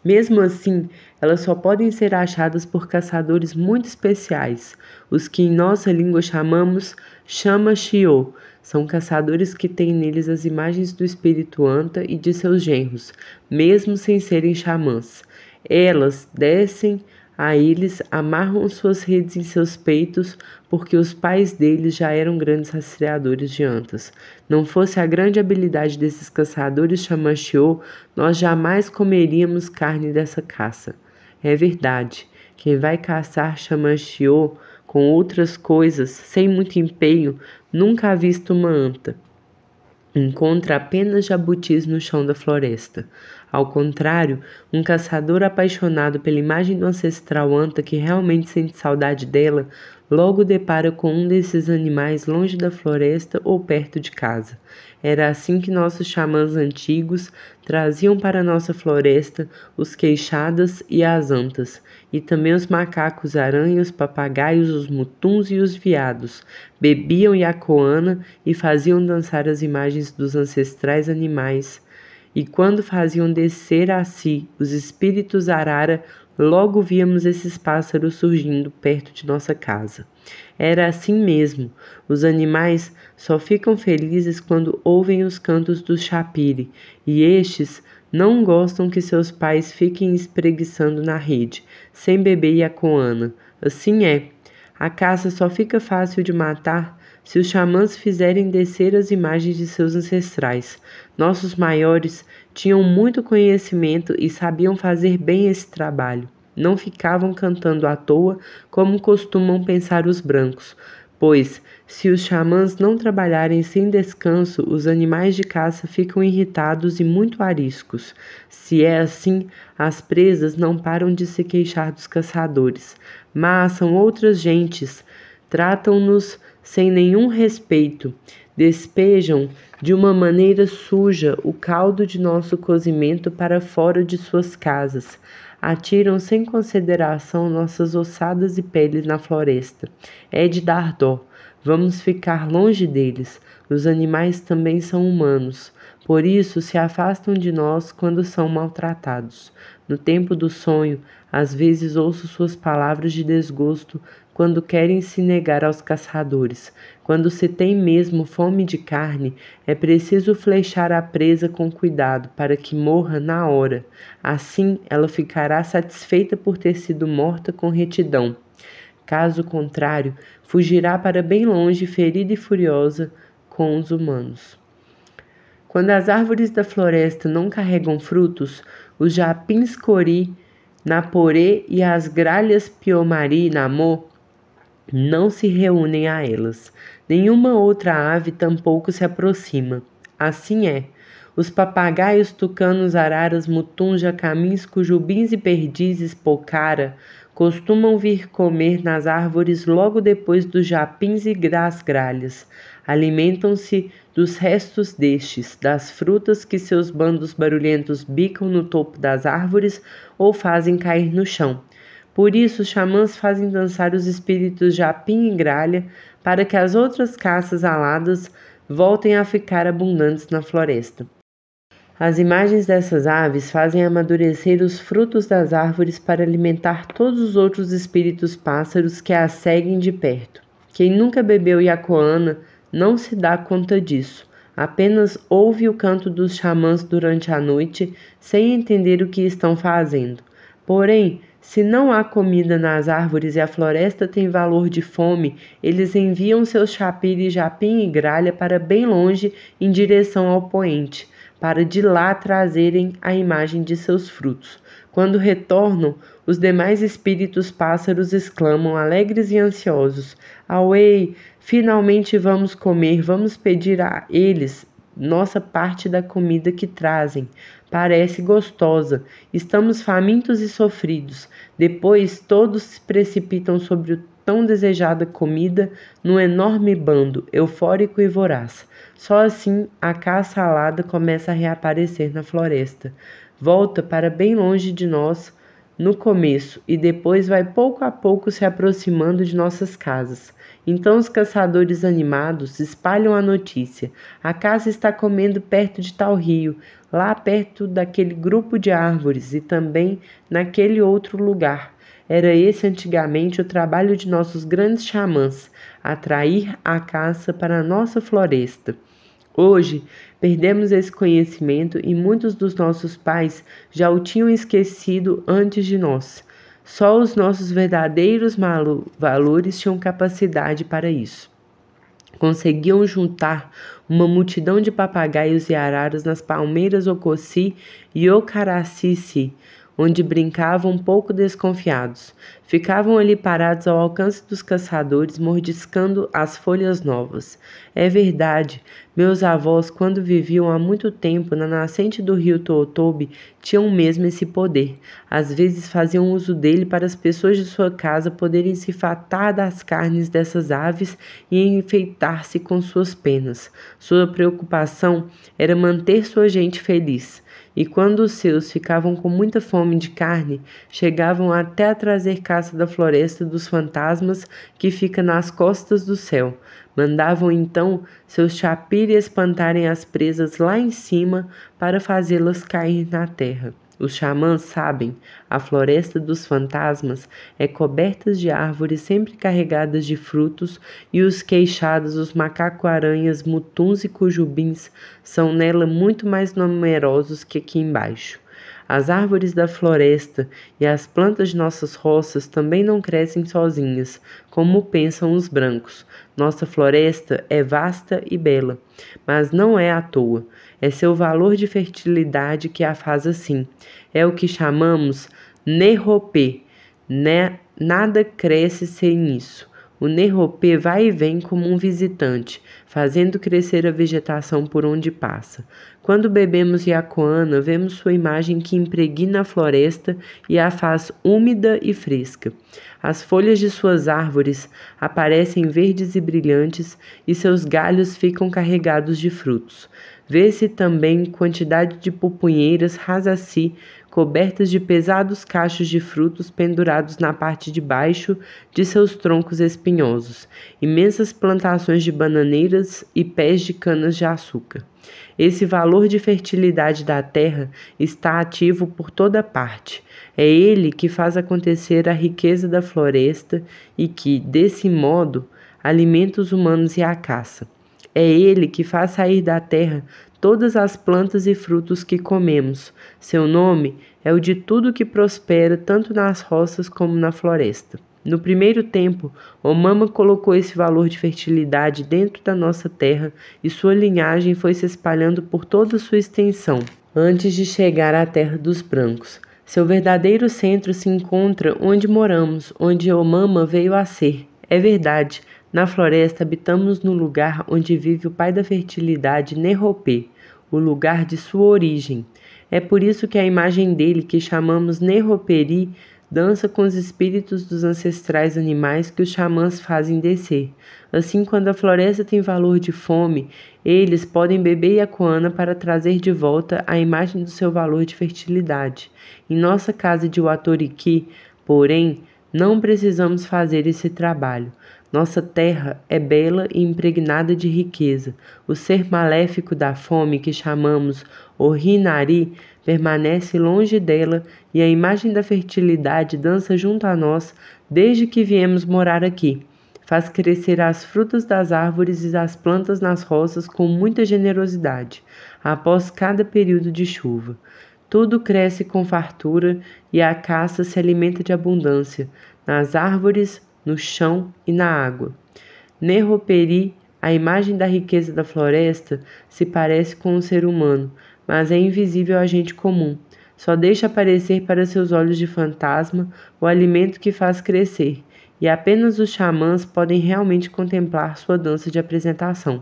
Mesmo assim, elas só podem ser achadas por caçadores muito especiais, os que em nossa língua chamamos chama-chiô. São caçadores que têm neles as imagens do espírito Anta e de seus genros, mesmo sem serem xamãs. Elas descem a eles, amarram suas redes em seus peitos, porque os pais deles já eram grandes rastreadores de antas. Não fosse a grande habilidade desses caçadores chamachiô, nós jamais comeríamos carne dessa caça. É verdade, quem vai caçar chamachiô com outras coisas, sem muito empenho, nunca ha visto uma anta. Encontra apenas jabutis no chão da floresta. Ao contrário, um caçador apaixonado pela imagem do ancestral anta que realmente sente saudade dela, logo depara com um desses animais longe da floresta ou perto de casa. Era assim que nossos xamãs antigos traziam para nossa floresta os queixadas e as antas, e também os macacos, aranhas, os papagaios, os mutuns e os veados. Bebiam yacoana e faziam dançar as imagens dos ancestrais animais. E quando faziam descer a si os espíritos arara, logo víamos esses pássaros surgindo perto de nossa casa. Era assim mesmo. Os animais só ficam felizes quando ouvem os cantos do chapire, e estes não gostam que seus pais fiquem espreguiçando na rede, sem beber yacoana. Assim é. A caça só fica fácil de matar se os xamãs fizerem descer as imagens de seus ancestrais. Nossos maiores tinham muito conhecimento e sabiam fazer bem esse trabalho. Não ficavam cantando à toa, como costumam pensar os brancos, pois, se os xamãs não trabalharem sem descanso, os animais de caça ficam irritados e muito ariscos. Se é assim, as presas não param de se queixar dos caçadores. Mas são outras gentes, tratam-nos sem nenhum respeito, despejam de uma maneira suja o caldo de nosso cozimento para fora de suas casas, atiram sem consideração nossas ossadas e peles na floresta. É de dar dó. Vamos ficar longe deles. Os animais também são humanos. Por isso se afastam de nós quando são maltratados. No tempo do sonho, às vezes ouço suas palavras de desgosto quando querem se negar aos caçadores. Quando se tem mesmo fome de carne, é preciso flechar a presa com cuidado para que morra na hora. Assim, ela ficará satisfeita por ter sido morta com retidão. Caso contrário, fugirá para bem longe, ferida e furiosa com os humanos. Quando as árvores da floresta não carregam frutos, os japins cori, naporê e as gralhas piomari e namô não se reúnem a elas. Nenhuma outra ave tampouco se aproxima. Assim é. Os papagaios, tucanos, araras, mutuns, jacamins, cujubins e perdizes, pocara, costumam vir comer nas árvores logo depois dos japins e das gralhas. Alimentam-se dos restos destes, das frutas que seus bandos barulhentos bicam no topo das árvores ou fazem cair no chão. Por isso, os xamãs fazem dançar os espíritos japim e gralha para que as outras caças aladas voltem a ficar abundantes na floresta. As imagens dessas aves fazem amadurecer os frutos das árvores para alimentar todos os outros espíritos pássaros que as seguem de perto. Quem nunca bebeu yacoana não se dá conta disso. Apenas ouve o canto dos xamãs durante a noite, sem entender o que estão fazendo. Porém, se não há comida nas árvores e a floresta tem valor de fome, eles enviam seus chapiri, japim e gralha para bem longe em direção ao poente, para de lá trazerem a imagem de seus frutos. Quando retornam, os demais espíritos pássaros exclamam, alegres e ansiosos: Auê! Finalmente vamos comer, vamos pedir a eles nossa parte da comida que trazem. Parece gostosa. Estamos famintos e sofridos. Depois todos se precipitam sobre o tão desejada comida num enorme bando, eufórico e voraz. Só assim a caça alada começa a reaparecer na floresta. Volta para bem longe de nós no começo e depois vai pouco a pouco se aproximando de nossas casas. Então os caçadores animados espalham a notícia. A caça está comendo perto de tal rio, lá perto daquele grupo de árvores e também naquele outro lugar. Era esse antigamente o trabalho de nossos grandes xamãs, atrair a caça para a nossa floresta. Hoje, perdemos esse conhecimento e muitos dos nossos pais já o tinham esquecido antes de nós. Só os nossos verdadeiros valores tinham capacidade para isso. Conseguiam juntar uma multidão de papagaios e araras nas palmeiras Ocossi e Ocaracici, onde brincavam um pouco desconfiados. Ficavam ali parados ao alcance dos caçadores, mordiscando as folhas novas. É verdade, meus avós, quando viviam há muito tempo na nascente do rio Tootobe, tinham mesmo esse poder. Às vezes faziam uso dele para as pessoas de sua casa poderem se fartar das carnes dessas aves e enfeitar-se com suas penas. Sua preocupação era manter sua gente feliz. E quando os seus ficavam com muita fome de carne, chegavam até a trazer caça da floresta dos fantasmas que fica nas costas do céu. Mandavam então seus chapiri espantarem as presas lá em cima para fazê-las cair na terra. Os xamãs sabem, a floresta dos fantasmas é coberta de árvores sempre carregadas de frutos e os queixados, os macaco-aranhas, mutuns e cujubins são nela muito mais numerosos que aqui embaixo. As árvores da floresta e as plantas de nossas roças também não crescem sozinhas, como pensam os brancos. Nossa floresta é vasta e bela, mas não é à toa. É seu valor de fertilidade que a faz assim. É o que chamamos nerropê. Nada cresce sem isso. O nerropê vai e vem como um visitante, fazendo crescer a vegetação por onde passa. Quando bebemos Yacoana, vemos sua imagem que impregna a floresta e a faz úmida e fresca. As folhas de suas árvores aparecem verdes e brilhantes e seus galhos ficam carregados de frutos. Vê-se também quantidade de pupunheiras rasaci cobertas de pesados cachos de frutos pendurados na parte de baixo de seus troncos espinhosos, imensas plantações de bananeiras e pés de canas de açúcar. Esse valor de fertilidade da terra está ativo por toda parte. É ele que faz acontecer a riqueza da floresta e que, desse modo, alimenta os humanos e a caça. É ele que faz sair da terra todas as plantas e frutos que comemos. Seu nome é o de tudo que prospera tanto nas roças como na floresta. No primeiro tempo, Omama colocou esse valor de fertilidade dentro da nossa terra e sua linhagem foi se espalhando por toda sua extensão, antes de chegar à terra dos brancos. Seu verdadeiro centro se encontra onde moramos, onde Omama veio a ser. É verdade, na floresta habitamos no lugar onde vive o pai da fertilidade, Nerropê, o lugar de sua origem. É por isso que a imagem dele, que chamamos Nerroperi, dança com os espíritos dos ancestrais animais que os xamãs fazem descer. Assim, quando a floresta tem valor de fome, eles podem beber Yacoana para trazer de volta a imagem do seu valor de fertilidade. Em nossa casa de Watoriki, porém, não precisamos fazer esse trabalho. Nossa terra é bela e impregnada de riqueza. O ser maléfico da fome, que chamamos Orinari, permanece longe dela e a imagem da fertilidade dança junto a nós desde que viemos morar aqui. Faz crescer as frutas das árvores e as plantas nas roças com muita generosidade, após cada período de chuva. Tudo cresce com fartura e a caça se alimenta de abundância, nas árvores, no chão e na água. Nerroperi, a imagem da riqueza da floresta, se parece com o ser humano, mas é invisível a gente comum. só deixa aparecer para seus olhos de fantasma o alimento que faz crescer, e apenas os xamãs podem realmente contemplar sua dança de apresentação.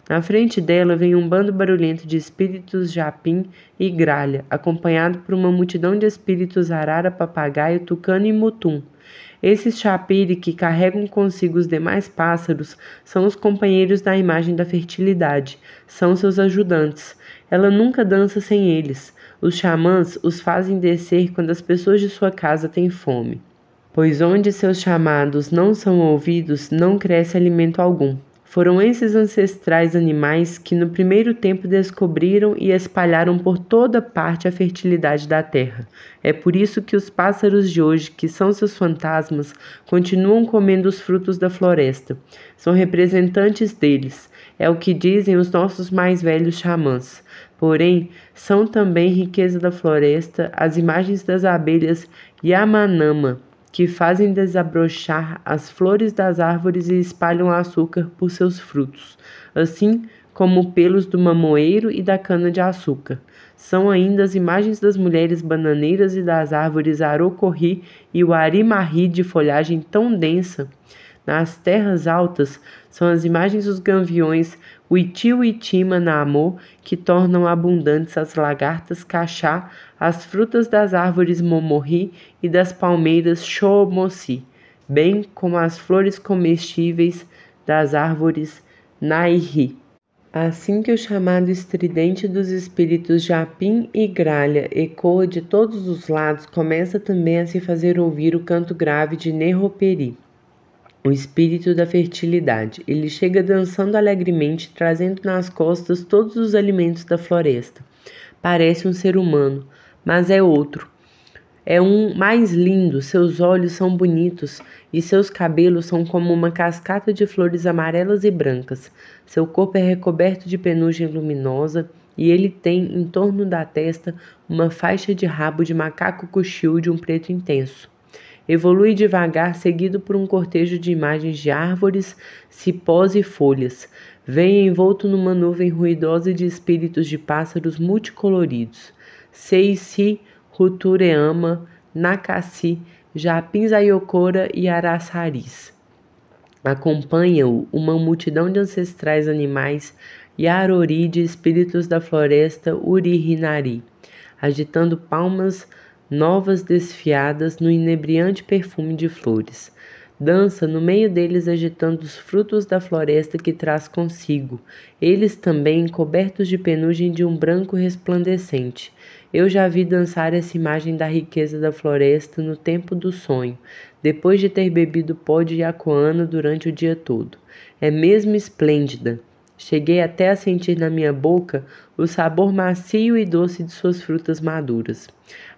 Na frente dela vem um bando barulhento de espíritos japim e gralha, acompanhado por uma multidão de espíritos arara, papagaio, tucano e mutum. Esses chapiri que carregam consigo os demais pássaros são os companheiros da imagem da fertilidade, são seus ajudantes. Ela nunca dança sem eles. Os xamãs os fazem descer quando as pessoas de sua casa têm fome, pois onde seus chamados não são ouvidos, não cresce alimento algum. Foram esses ancestrais animais que no primeiro tempo descobriram e espalharam por toda parte a fertilidade da terra. É por isso que os pássaros de hoje, que são seus fantasmas, continuam comendo os frutos da floresta. São representantes deles. É o que dizem os nossos mais velhos xamãs. Porém, são também riqueza da floresta as imagens das abelhas Yamanama, que fazem desabrochar as flores das árvores e espalham açúcar por seus frutos, assim como pelos do mamoeiro e da cana-de-açúcar. São ainda as imagens das mulheres bananeiras e das árvores arocorri e o arimarri de folhagem tão densa. Nas terras altas, são as imagens dos gaviões Uiti-Uitima na Amor, que tornam abundantes as lagartas caxá, as frutas das árvores momorri e das palmeiras xomoci, bem como as flores comestíveis das árvores nairi. Assim que o chamado estridente dos espíritos japim e gralha ecoa de todos os lados, começa também a se fazer ouvir o canto grave de Nerroperi, o espírito da fertilidade. Ele chega dançando alegremente, trazendo nas costas todos os alimentos da floresta. Parece um ser humano, mas é outro. É um mais lindo, seus olhos são bonitos e seus cabelos são como uma cascata de flores amarelas e brancas. Seu corpo é recoberto de penugem luminosa e ele tem em torno da testa uma faixa de rabo de macaco cuxiu de um preto intenso. Evolui devagar, seguido por um cortejo de imagens de árvores, cipós e folhas. Vem envolto numa nuvem ruidosa de espíritos de pássaros multicoloridos. Seici, Rutureama, Nakassi, Japins Ayokora e Araçaris. Acompanha-o uma multidão de ancestrais animais Yarori de espíritos da floresta Urihinari, agitando palmas novas desfiadas no inebriante perfume de flores. Dança no meio deles agitando os frutos da floresta que traz consigo, eles também cobertos de penugem de um branco resplandecente. Eu já vi dançar essa imagem da riqueza da floresta no tempo do sonho, depois de ter bebido pó de iacoana durante o dia todo. É mesmo esplêndida. Cheguei até a sentir na minha boca o sabor macio e doce de suas frutas maduras.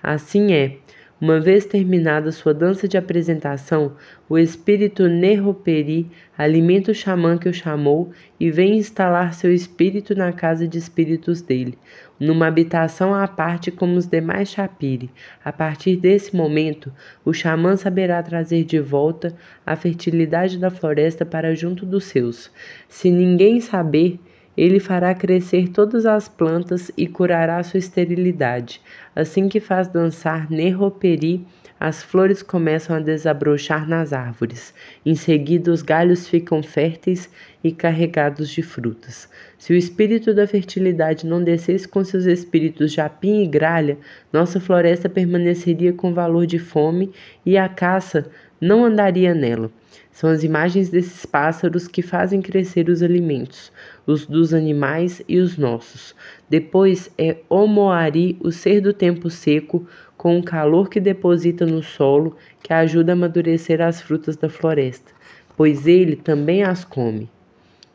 Assim é, uma vez terminada sua dança de apresentação, o espírito Nerroperi alimenta o xamã que o chamou e vem instalar seu espírito na casa de espíritos dele, numa habitação à parte como os demais chapiri. A partir desse momento, o xamã saberá trazer de volta a fertilidade da floresta para junto dos seus. Se ninguém saber, ele fará crescer todas as plantas e curará sua esterilidade. Assim que faz dançar Nerroperi, as flores começam a desabrochar nas árvores. Em seguida, os galhos ficam férteis e carregados de frutas. Se o espírito da fertilidade não descesse com seus espíritos japim e gralha, nossa floresta permaneceria com valor de fome e a caça não andaria nela. São as imagens desses pássaros que fazem crescer os alimentos, os dos animais e os nossos. Depois é Omoari, o ser do tempo seco, com o calor que deposita no solo, que ajuda a amadurecer as frutas da floresta, pois ele também as come.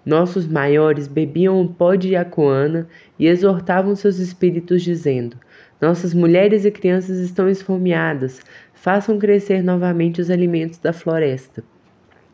Nossos maiores bebiam o pó de iacoana e exortavam seus espíritos, dizendo: nossas mulheres e crianças estão esfomeadas, façam crescer novamente os alimentos da floresta.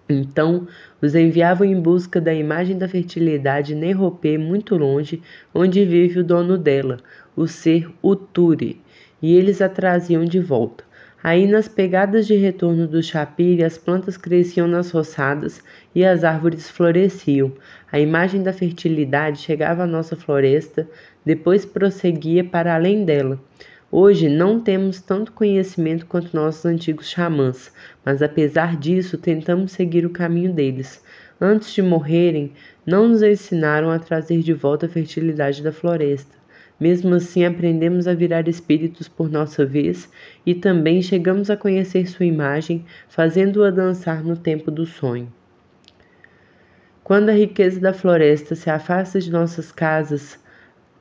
Então, os enviavam em busca da imagem da fertilidade Nerropê muito longe, onde vive o dono dela, o ser Uturi, e eles a traziam de volta. Aí, nas pegadas de retorno do chapiri, as plantas cresciam nas roçadas e as árvores floresciam. A imagem da fertilidade chegava à nossa floresta, depois prosseguia para além dela. Hoje não temos tanto conhecimento quanto nossos antigos xamãs, mas apesar disso tentamos seguir o caminho deles. Antes de morrerem, não nos ensinaram a trazer de volta a fertilidade da floresta. Mesmo assim, aprendemos a virar espíritos por nossa vez e também chegamos a conhecer sua imagem, fazendo-a dançar no tempo do sonho. Quando a riqueza da floresta se afasta de nossas casas,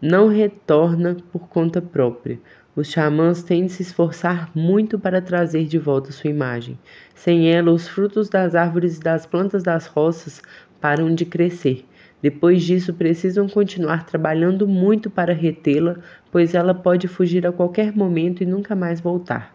não retorna por conta própria. Os xamãs têm de se esforçar muito para trazer de volta sua imagem. Sem ela, os frutos das árvores e das plantas das roças param de crescer. Depois disso, precisam continuar trabalhando muito para retê-la, pois ela pode fugir a qualquer momento e nunca mais voltar.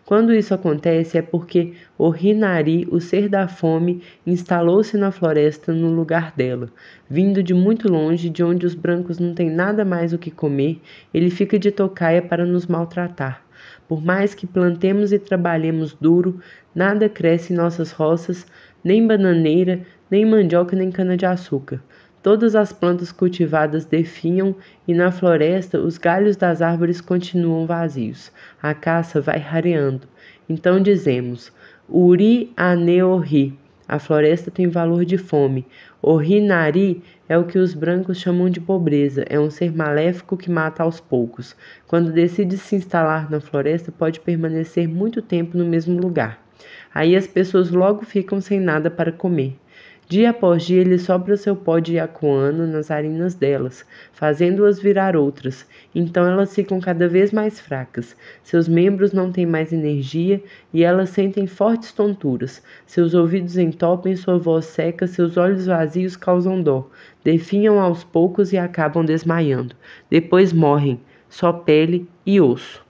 Quando isso acontece é porque o Hinari, o ser da fome, instalou-se na floresta no lugar dela. Vindo de muito longe, de onde os brancos não têm nada mais o que comer, ele fica de tocaia para nos maltratar. Por mais que plantemos e trabalhemos duro, nada cresce em nossas roças, nem bananeira, nem mandioca, nem cana-de-açúcar. Todas as plantas cultivadas definham e na floresta os galhos das árvores continuam vazios. A caça vai rareando. Então dizemos: Uri aneori. A floresta tem valor de fome. O Hinari é o que os brancos chamam de pobreza. É um ser maléfico que mata aos poucos. Quando decide se instalar na floresta, pode permanecer muito tempo no mesmo lugar. Aí as pessoas logo ficam sem nada para comer. Dia após dia ele sopra seu pó de iacoano nas narinas delas, fazendo-as virar outras. Então elas ficam cada vez mais fracas. Seus membros não têm mais energia e elas sentem fortes tonturas. Seus ouvidos entopem, sua voz seca, seus olhos vazios causam dor. Definham aos poucos e acabam desmaiando. Depois morrem, só pele e osso.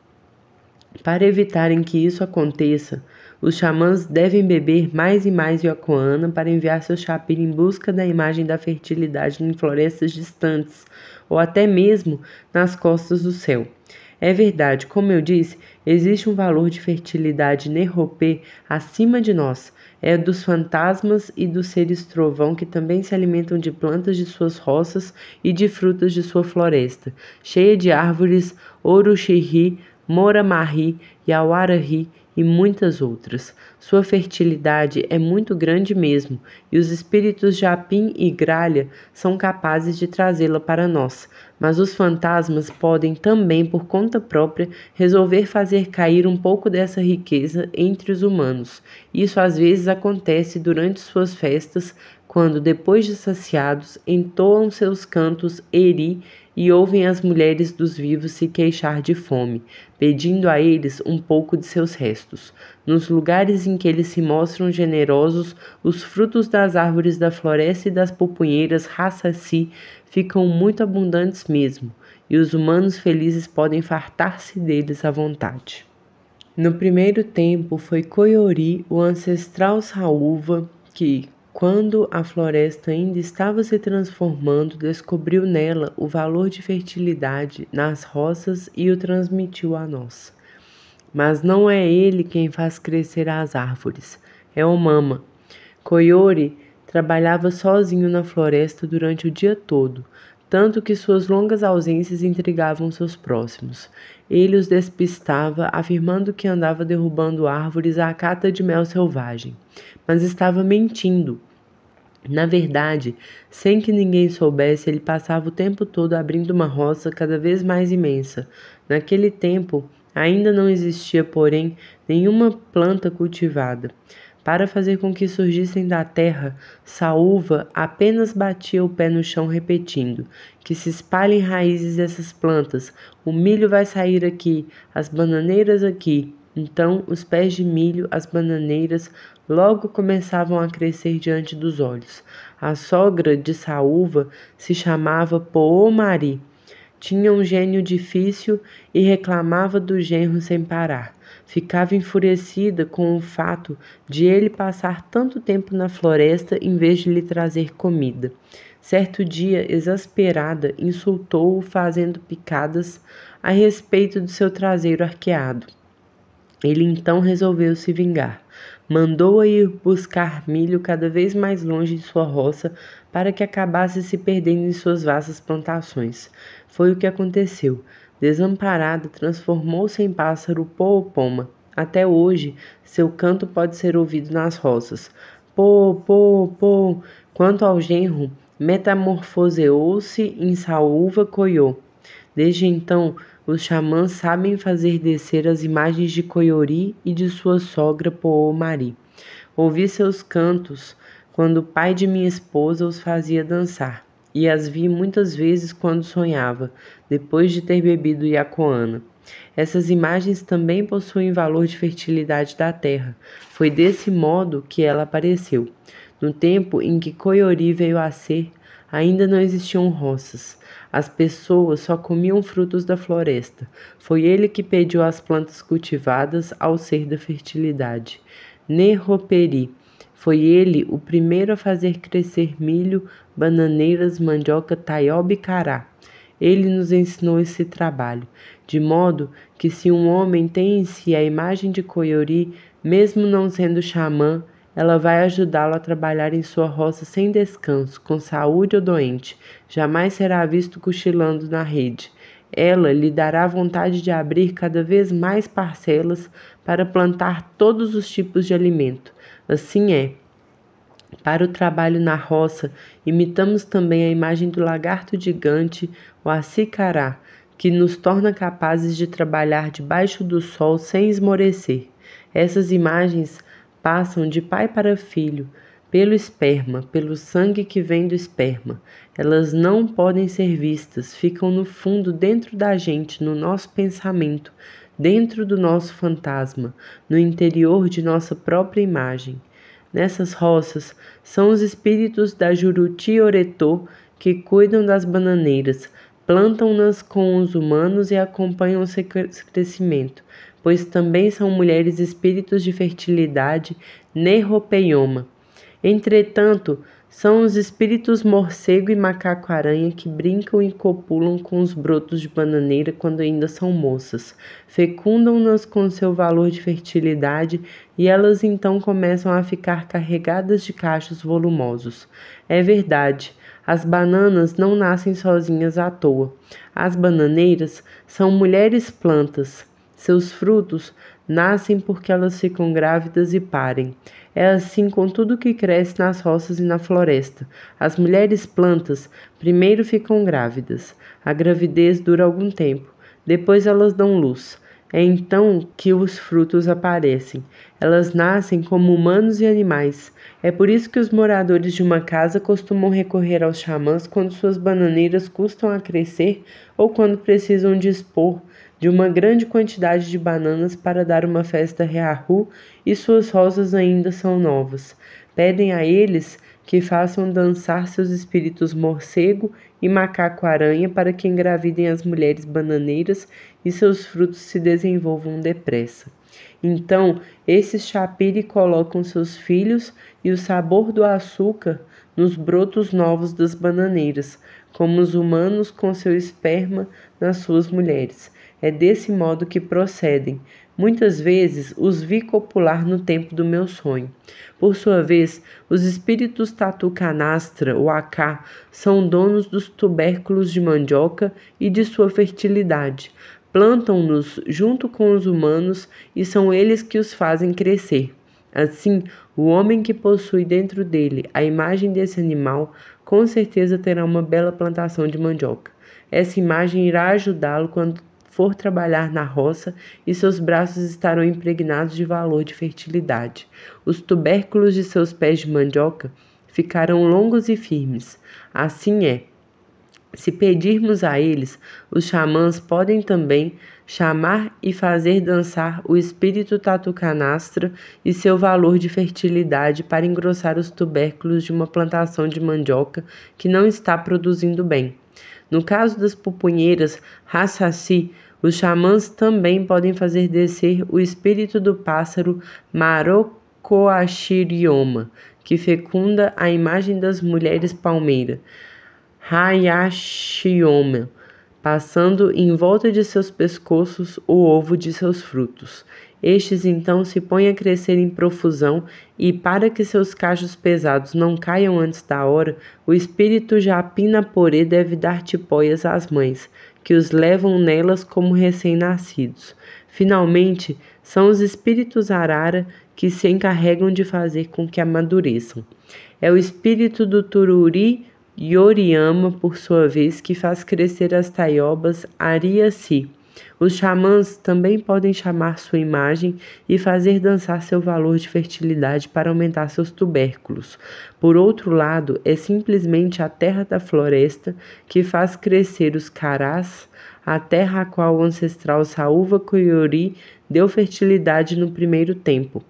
Para evitarem que isso aconteça, os xamãs devem beber mais e mais iacoana para enviar seu chapéu em busca da imagem da fertilidade em florestas distantes ou até mesmo nas costas do céu. É verdade, como eu disse, existe um valor de fertilidade Nerropê acima de nós. É dos fantasmas e dos seres trovão que também se alimentam de plantas de suas roças e de frutas de sua floresta, cheia de árvores Oruxiri, Moramarri, Yauarahi e muitas outras. Sua fertilidade é muito grande mesmo, e os espíritos Japim e Gralha são capazes de trazê-la para nós. Mas os fantasmas podem também, por conta própria, resolver fazer cair um pouco dessa riqueza entre os humanos. Isso às vezes acontece durante suas festas, quando, depois de saciados, entoam seus cantos eri e ouvem as mulheres dos vivos se queixar de fome, pedindo a eles um pouco de seus restos. Nos lugares em que eles se mostram generosos, os frutos das árvores da floresta e das pupunheiras raçaci ficam muito abundantes mesmo, e os humanos felizes podem fartar-se deles à vontade. No primeiro tempo foi Koiori, o ancestral saúva, que, quando a floresta ainda estava se transformando, descobriu nela o valor de fertilidade nas roças e o transmitiu a nós. Mas não é ele quem faz crescer as árvores, é o Mama. Koiori trabalhava sozinho na floresta durante o dia todo, tanto que suas longas ausências intrigavam seus próximos. Ele os despistava, afirmando que andava derrubando árvores à cata de mel selvagem, mas estava mentindo. Na verdade, sem que ninguém soubesse, ele passava o tempo todo abrindo uma roça cada vez mais imensa. Naquele tempo, ainda não existia, porém, nenhuma planta cultivada. Para fazer com que surgissem da terra, Saúva apenas batia o pé no chão repetindo: que se espalhem raízes dessas plantas, o milho vai sair aqui, as bananeiras aqui. Então os pés de milho, as bananeiras, logo começavam a crescer diante dos olhos. A sogra de Saúva se chamava Poomari. Tinha um gênio difícil e reclamava do genro sem parar. Ficava enfurecida com o fato de ele passar tanto tempo na floresta em vez de lhe trazer comida. Certo dia, exasperada, insultou-o fazendo picadas a respeito do seu traseiro arqueado. Ele então resolveu se vingar. Mandou-a ir buscar milho cada vez mais longe de sua roça para que acabasse se perdendo em suas vastas plantações. Foi o que aconteceu. Desamparada, transformou-se em pássaro poopoma. Até hoje, seu canto pode ser ouvido nas roças. Pô, pô, pô. Quanto ao genro, metamorfoseou-se em saúva coiô. Desde então, os xamãs sabem fazer descer as imagens de Coiori e de sua sogra Poomari. Ouvi seus cantos quando o pai de minha esposa os fazia dançar, e as vi muitas vezes quando sonhava, depois de ter bebido Yacoana. Essas imagens também possuem valor de fertilidade da terra. Foi desse modo que ela apareceu. No tempo em que Coiori veio a ser, ainda não existiam roças. As pessoas só comiam frutos da floresta. Foi ele que pediu as plantas cultivadas ao ser da fertilidade. Nerroperi. Foi ele o primeiro a fazer crescer milho, bananeiras, mandioca, taioba e cará. Ele nos ensinou esse trabalho, de modo que se um homem tem em si a imagem de Coiori, mesmo não sendo xamã, ela vai ajudá-lo a trabalhar em sua roça sem descanso, com saúde ou doente. Jamais será visto cochilando na rede. Ela lhe dará vontade de abrir cada vez mais parcelas para plantar todos os tipos de alimento. Assim é. Para o trabalho na roça, imitamos também a imagem do lagarto gigante, o acicará, que nos torna capazes de trabalhar debaixo do sol sem esmorecer. Essas imagens passam de pai para filho, pelo esperma, pelo sangue que vem do esperma. Elas não podem ser vistas, ficam no fundo, dentro da gente, no nosso pensamento, dentro do nosso fantasma, no interior de nossa própria imagem. Nessas roças, são os espíritos da Juruti Oretô que cuidam das bananeiras, plantam-nas com os humanos e acompanham o seu crescimento, pois também são mulheres espíritos de fertilidade, Nerropeioma. Entretanto, são os espíritos morcego e macaco-aranha que brincam e copulam com os brotos de bananeira quando ainda são moças, fecundam-nas com seu valor de fertilidade e elas então começam a ficar carregadas de cachos volumosos. É verdade, as bananas não nascem sozinhas à toa. As bananeiras são mulheres plantas. Seus frutos nascem porque elas ficam grávidas e parem. É assim com tudo que cresce nas roças e na floresta. As mulheres plantas primeiro ficam grávidas. A gravidez dura algum tempo. Depois elas dão luz. É então que os frutos aparecem. Elas nascem como humanos e animais. É por isso que os moradores de uma casa costumam recorrer aos xamãs quando suas bananeiras custam a crescer ou quando precisam dispor de uma grande quantidade de bananas para dar uma festa reahu e suas rosas ainda são novas. Pedem a eles que façam dançar seus espíritos morcego e macaco-aranha para que engravidem as mulheres bananeiras e seus frutos se desenvolvam depressa. Então, esses chapiri colocam seus filhos e o sabor do açúcar nos brotos novos das bananeiras, como os humanos com seu esperma nas suas mulheres. É desse modo que procedem. Muitas vezes os vi copular no tempo do meu sonho. Por sua vez, os espíritos tatu canastra, o acá, são donos dos tubérculos de mandioca e de sua fertilidade. Plantam-nos junto com os humanos e são eles que os fazem crescer. Assim, o homem que possui dentro dele a imagem desse animal, com certeza terá uma bela plantação de mandioca. Essa imagem irá ajudá-lo quando for trabalhar na roça e seus braços estarão impregnados de valor de fertilidade. Os tubérculos de seus pés de mandioca ficarão longos e firmes. Assim é. Se pedirmos a eles, os xamãs podem também chamar e fazer dançar o espírito tatu canastra e seu valor de fertilidade para engrossar os tubérculos de uma plantação de mandioca que não está produzindo bem. No caso das pupunheiras Hassassi, os xamãs também podem fazer descer o espírito do pássaro Marocoachirioma, que fecunda a imagem das mulheres palmeira, Hayashioma, passando em volta de seus pescoços o ovo de seus frutos. Estes então se põem a crescer em profusão e, para que seus cachos pesados não caiam antes da hora, o espírito Japinaporê deve dar tipóias às mães, que os levam nelas como recém-nascidos. Finalmente, são os espíritos arara que se encarregam de fazer com que amadureçam. É o espírito do tururi Yoriyama, por sua vez, que faz crescer as taiobas Ariasi. Os xamãs também podem chamar sua imagem e fazer dançar seu valor de fertilidade para aumentar seus tubérculos. Por outro lado, é simplesmente a terra da floresta que faz crescer os carás, a terra a qual o ancestral Saúva Koyori deu fertilidade no primeiro tempo.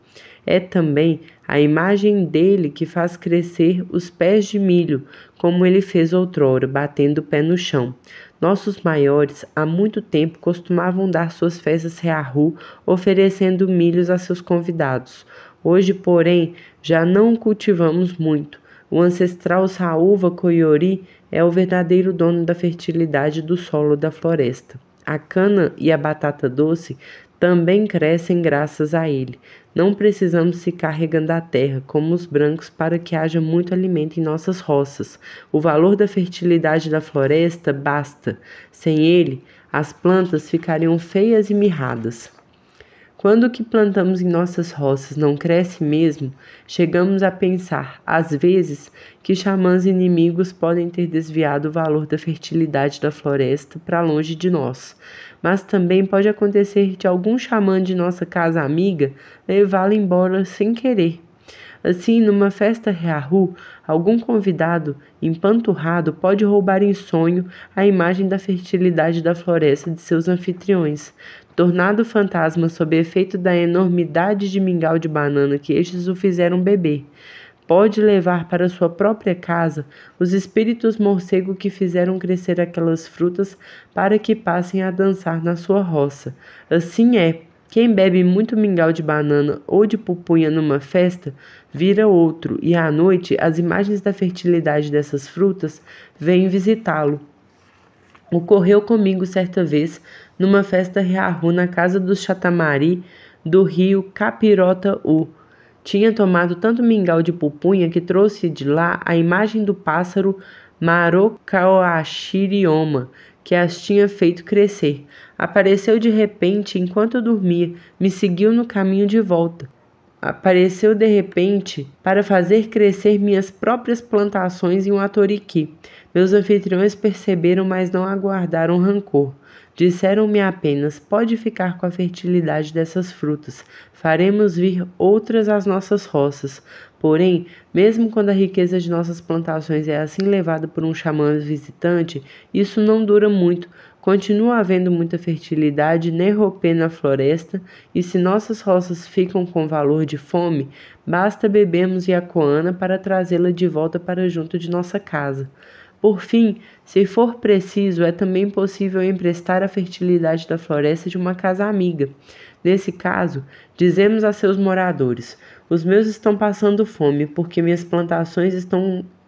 É também a imagem dele que faz crescer os pés de milho, como ele fez outrora, batendo o pé no chão. Nossos maiores, há muito tempo, costumavam dar suas festas rearru, oferecendo milhos a seus convidados. Hoje, porém, já não cultivamos muito. O ancestral Saúva Koyori é o verdadeiro dono da fertilidade do solo da floresta. A cana e a batata doce também crescem graças a ele. Não precisamos ficar regando a terra, como os brancos, para que haja muito alimento em nossas roças. O valor da fertilidade da floresta basta. Sem ele, as plantas ficariam feias e mirradas. Quando o que plantamos em nossas roças não cresce mesmo, chegamos a pensar, às vezes, que xamãs inimigos podem ter desviado o valor da fertilidade da floresta para longe de nós. Mas também pode acontecer de algum xamã de nossa casa amiga levá-la embora sem querer. Assim, numa festa rearru, algum convidado empanturrado pode roubar em sonho a imagem da fertilidade da floresta de seus anfitriões. Tornado fantasma sob efeito da enormidade de mingau de banana que estes o fizeram beber. Pode levar para sua própria casa os espíritos morcego que fizeram crescer aquelas frutas para que passem a dançar na sua roça. Assim é. Quem bebe muito mingau de banana ou de pupunha numa festa, vira outro, e à noite as imagens da fertilidade dessas frutas vêm visitá-lo. Ocorreu comigo certa vez, numa festa rearru na casa dos Chatamari, do rio Capirota-U. Tinha tomado tanto mingau de pupunha que trouxe de lá a imagem do pássaro Marocaoashirioma, que as tinha feito crescer. Apareceu de repente enquanto eu dormia, me seguiu no caminho de volta. Apareceu de repente para fazer crescer minhas próprias plantações em um atoriqui. Meus anfitriões perceberam, mas não aguardaram rancor. Disseram-me apenas: pode ficar com a fertilidade dessas frutas. Faremos vir outras às nossas roças. Porém, mesmo quando a riqueza de nossas plantações é assim levada por um xamã visitante, isso não dura muito. Continua havendo muita fertilidade nerropê na floresta, e se nossas roças ficam com valor de fome, basta bebermos Yacoana para trazê-la de volta para junto de nossa casa. Por fim, se for preciso, é também possível emprestar a fertilidade da floresta de uma casa amiga. Nesse caso, dizemos a seus moradores: os meus estão passando fome porque minhas plantações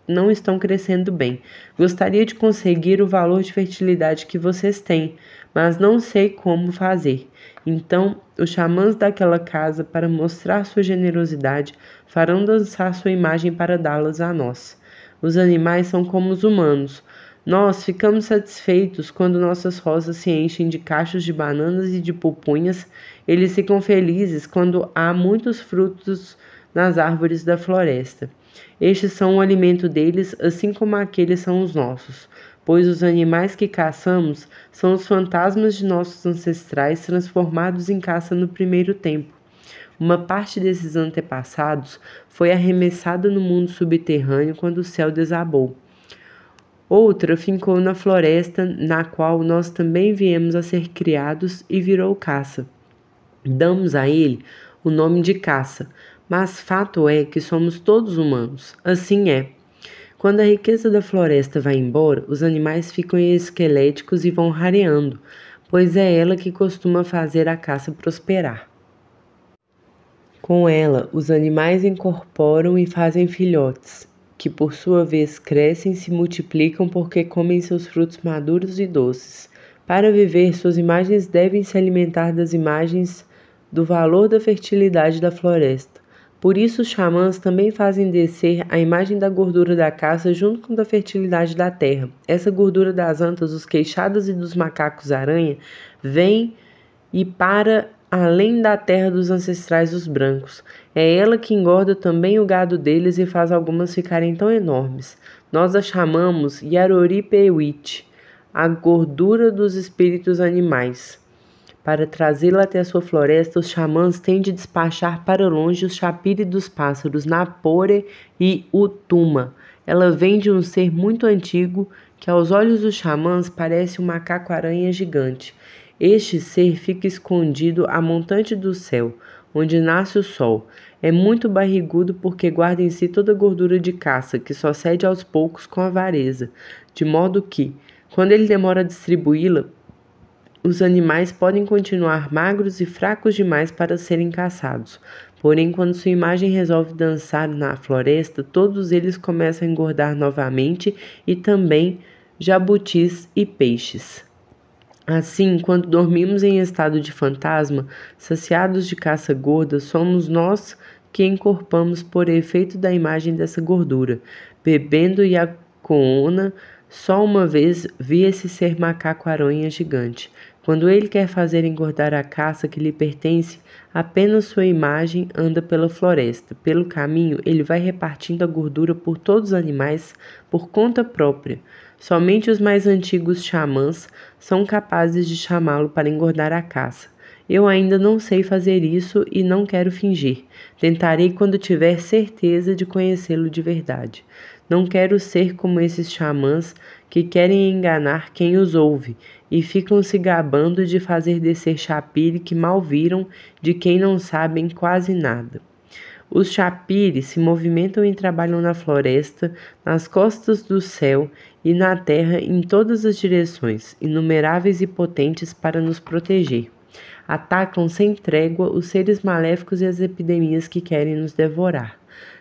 não estão crescendo bem. Gostaria de conseguir o valor de fertilidade que vocês têm, mas não sei como fazer. Então, os xamãs daquela casa, para mostrar sua generosidade, farão dançar sua imagem para dá-las a nós. Os animais são como os humanos. Nós ficamos satisfeitos quando nossas roças se enchem de cachos de bananas e de pupunhas. Eles ficam felizes quando há muitos frutos nas árvores da floresta. Estes são o alimento deles, assim como aqueles são os nossos, pois os animais que caçamos são os fantasmas de nossos ancestrais transformados em caça no primeiro tempo. Uma parte desses antepassados foi arremessada no mundo subterrâneo quando o céu desabou. Outra ficou na floresta, na qual nós também viemos a ser criados, e virou caça. Damos a ele o nome de caça, mas fato é que somos todos humanos. Assim é. Quando a riqueza da floresta vai embora, os animais ficam esqueléticos e vão rareando, pois é ela que costuma fazer a caça prosperar. Com ela, os animais incorporam e fazem filhotes, que por sua vez crescem e se multiplicam porque comem seus frutos maduros e doces. Para viver, suas imagens devem se alimentar das imagens do valor da fertilidade da floresta. Por isso, os xamãs também fazem descer a imagem da gordura da caça junto com a da fertilidade da terra. Essa gordura das antas, dos queixadas e dos macacos-aranha vem e para além da terra dos ancestrais dos brancos. É ela que engorda também o gado deles e faz algumas ficarem tão enormes. Nós a chamamos Yarori-Pewit, a gordura dos espíritos animais. Para trazê-la até a sua floresta, os xamãs têm de despachar para longe os chapire dos pássaros, Napore e Utuma. Ela vem de um ser muito antigo que aos olhos dos xamãs parece um macaco-aranha gigante. Este ser fica escondido a montante do céu, onde nasce o sol. É muito barrigudo porque guarda em si toda a gordura de caça, que só cede aos poucos com avareza, de modo que, quando ele demora a distribuí-la, os animais podem continuar magros e fracos demais para serem caçados. Porém, quando sua imagem resolve dançar na floresta, todos eles começam a engordar novamente e também jabutis e peixes. Assim, quando dormimos em estado de fantasma, saciados de caça gorda, somos nós que encorpamos por efeito da imagem dessa gordura. Bebendo Yacoona, só uma vez vi esse ser macaco-aranha gigante. Quando ele quer fazer engordar a caça que lhe pertence, apenas sua imagem anda pela floresta. Pelo caminho, ele vai repartindo a gordura por todos os animais por conta própria. Somente os mais antigos xamãs são capazes de chamá-lo para engordar a caça. Eu ainda não sei fazer isso e não quero fingir. Tentarei quando tiver certeza de conhecê-lo de verdade. Não quero ser como esses xamãs que querem enganar quem os ouve e ficam se gabando de fazer descer chapire que mal viram de quem não sabem quase nada. Os chapires se movimentam e trabalham na floresta, nas costas do céu e na terra em todas as direções, inumeráveis e potentes para nos proteger. Atacam sem trégua os seres maléficos e as epidemias que querem nos devorar.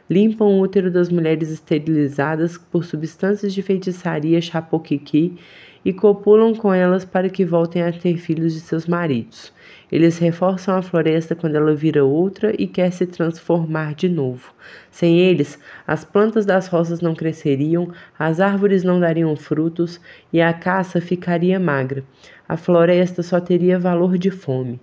Limpam o útero das mulheres esterilizadas por substâncias de feitiçaria chapoquiqui e copulam com elas para que voltem a ter filhos de seus maridos. Eles reforçam a floresta quando ela vira outra e quer se transformar de novo. Sem eles, as plantas das roças não cresceriam, as árvores não dariam frutos e a caça ficaria magra. A floresta só teria valor de fome.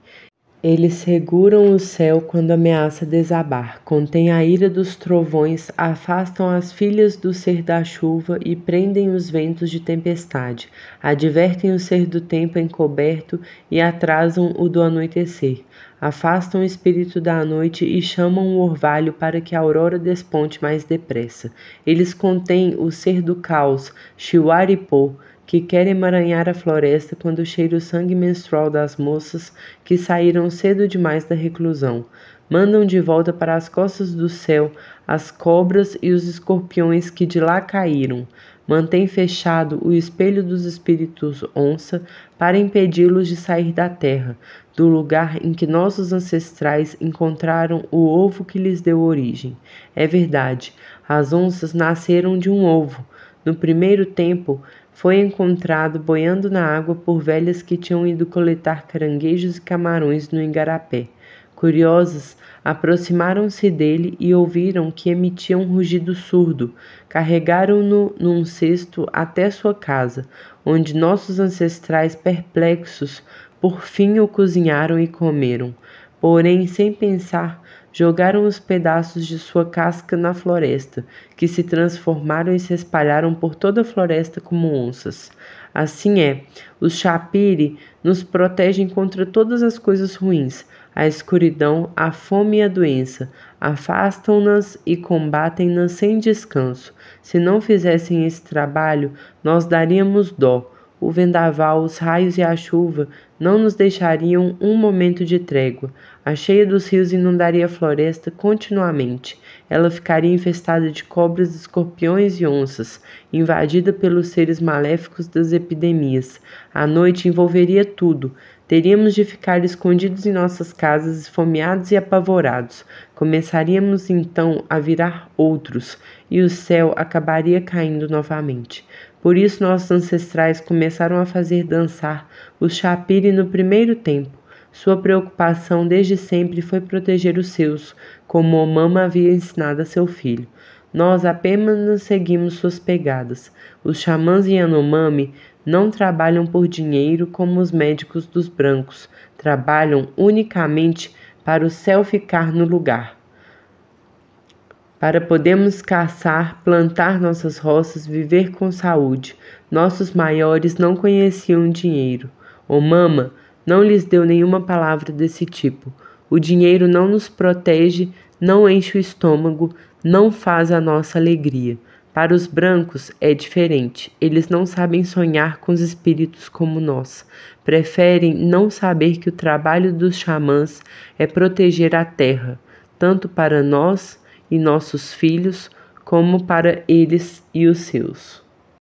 Eles seguram o céu quando ameaça desabar, contêm a ira dos trovões, afastam as filhas do ser da chuva e prendem os ventos de tempestade, advertem o ser do tempo encoberto e atrasam o do anoitecer, afastam o espírito da noite e chamam o orvalho para que a aurora desponte mais depressa. Eles contêm o ser do caos, Shiwaripô, que quer emaranhar a floresta quando cheira o sangue menstrual das moças que saíram cedo demais da reclusão. Mandam de volta para as costas do céu as cobras e os escorpiões que de lá caíram. Mantém fechado o espelho dos espíritos onça para impedi-los de sair da terra, do lugar em que nossos ancestrais encontraram o ovo que lhes deu origem. É verdade, as onças nasceram de um ovo. No primeiro tempo, foi encontrado boiando na água por velhas que tinham ido coletar caranguejos e camarões no igarapé. Curiosas, aproximaram-se dele e ouviram que emitia um rugido surdo. Carregaram-no num cesto até sua casa, onde nossos ancestrais perplexos por fim o cozinharam e comeram. Porém, sem pensar, jogaram os pedaços de sua casca na floresta, que se transformaram e se espalharam por toda a floresta como onças. Assim é, os chapire nos protegem contra todas as coisas ruins, a escuridão, a fome e a doença. Afastam-nas e combatem-nas sem descanso. Se não fizessem esse trabalho, nós daríamos dó. O vendaval, os raios e a chuva não nos deixariam um momento de trégua. A cheia dos rios inundaria a floresta continuamente. Ela ficaria infestada de cobras, escorpiões e onças, invadida pelos seres maléficos das epidemias. A noite envolveria tudo. Teríamos de ficar escondidos em nossas casas, esfomeados e apavorados. Começaríamos então a virar outros, e o céu acabaria caindo novamente. Por isso nossos ancestrais começaram a fazer dançar os chapire no primeiro tempo. Sua preocupação desde sempre foi proteger os seus, como Omama havia ensinado a seu filho. Nós apenas seguimos suas pegadas. Os xamãs Yanomami não trabalham por dinheiro como os médicos dos brancos. Trabalham unicamente para o céu ficar no lugar. Para podermos caçar, plantar nossas roças, viver com saúde. Nossos maiores não conheciam dinheiro. Omama não lhes deu nenhuma palavra desse tipo. O dinheiro não nos protege, não enche o estômago, não faz a nossa alegria. Para os brancos é diferente. Eles não sabem sonhar com os espíritos como nós. Preferem não saber que o trabalho dos xamãs é proteger a terra, tanto para nós e nossos filhos, como para eles e os seus.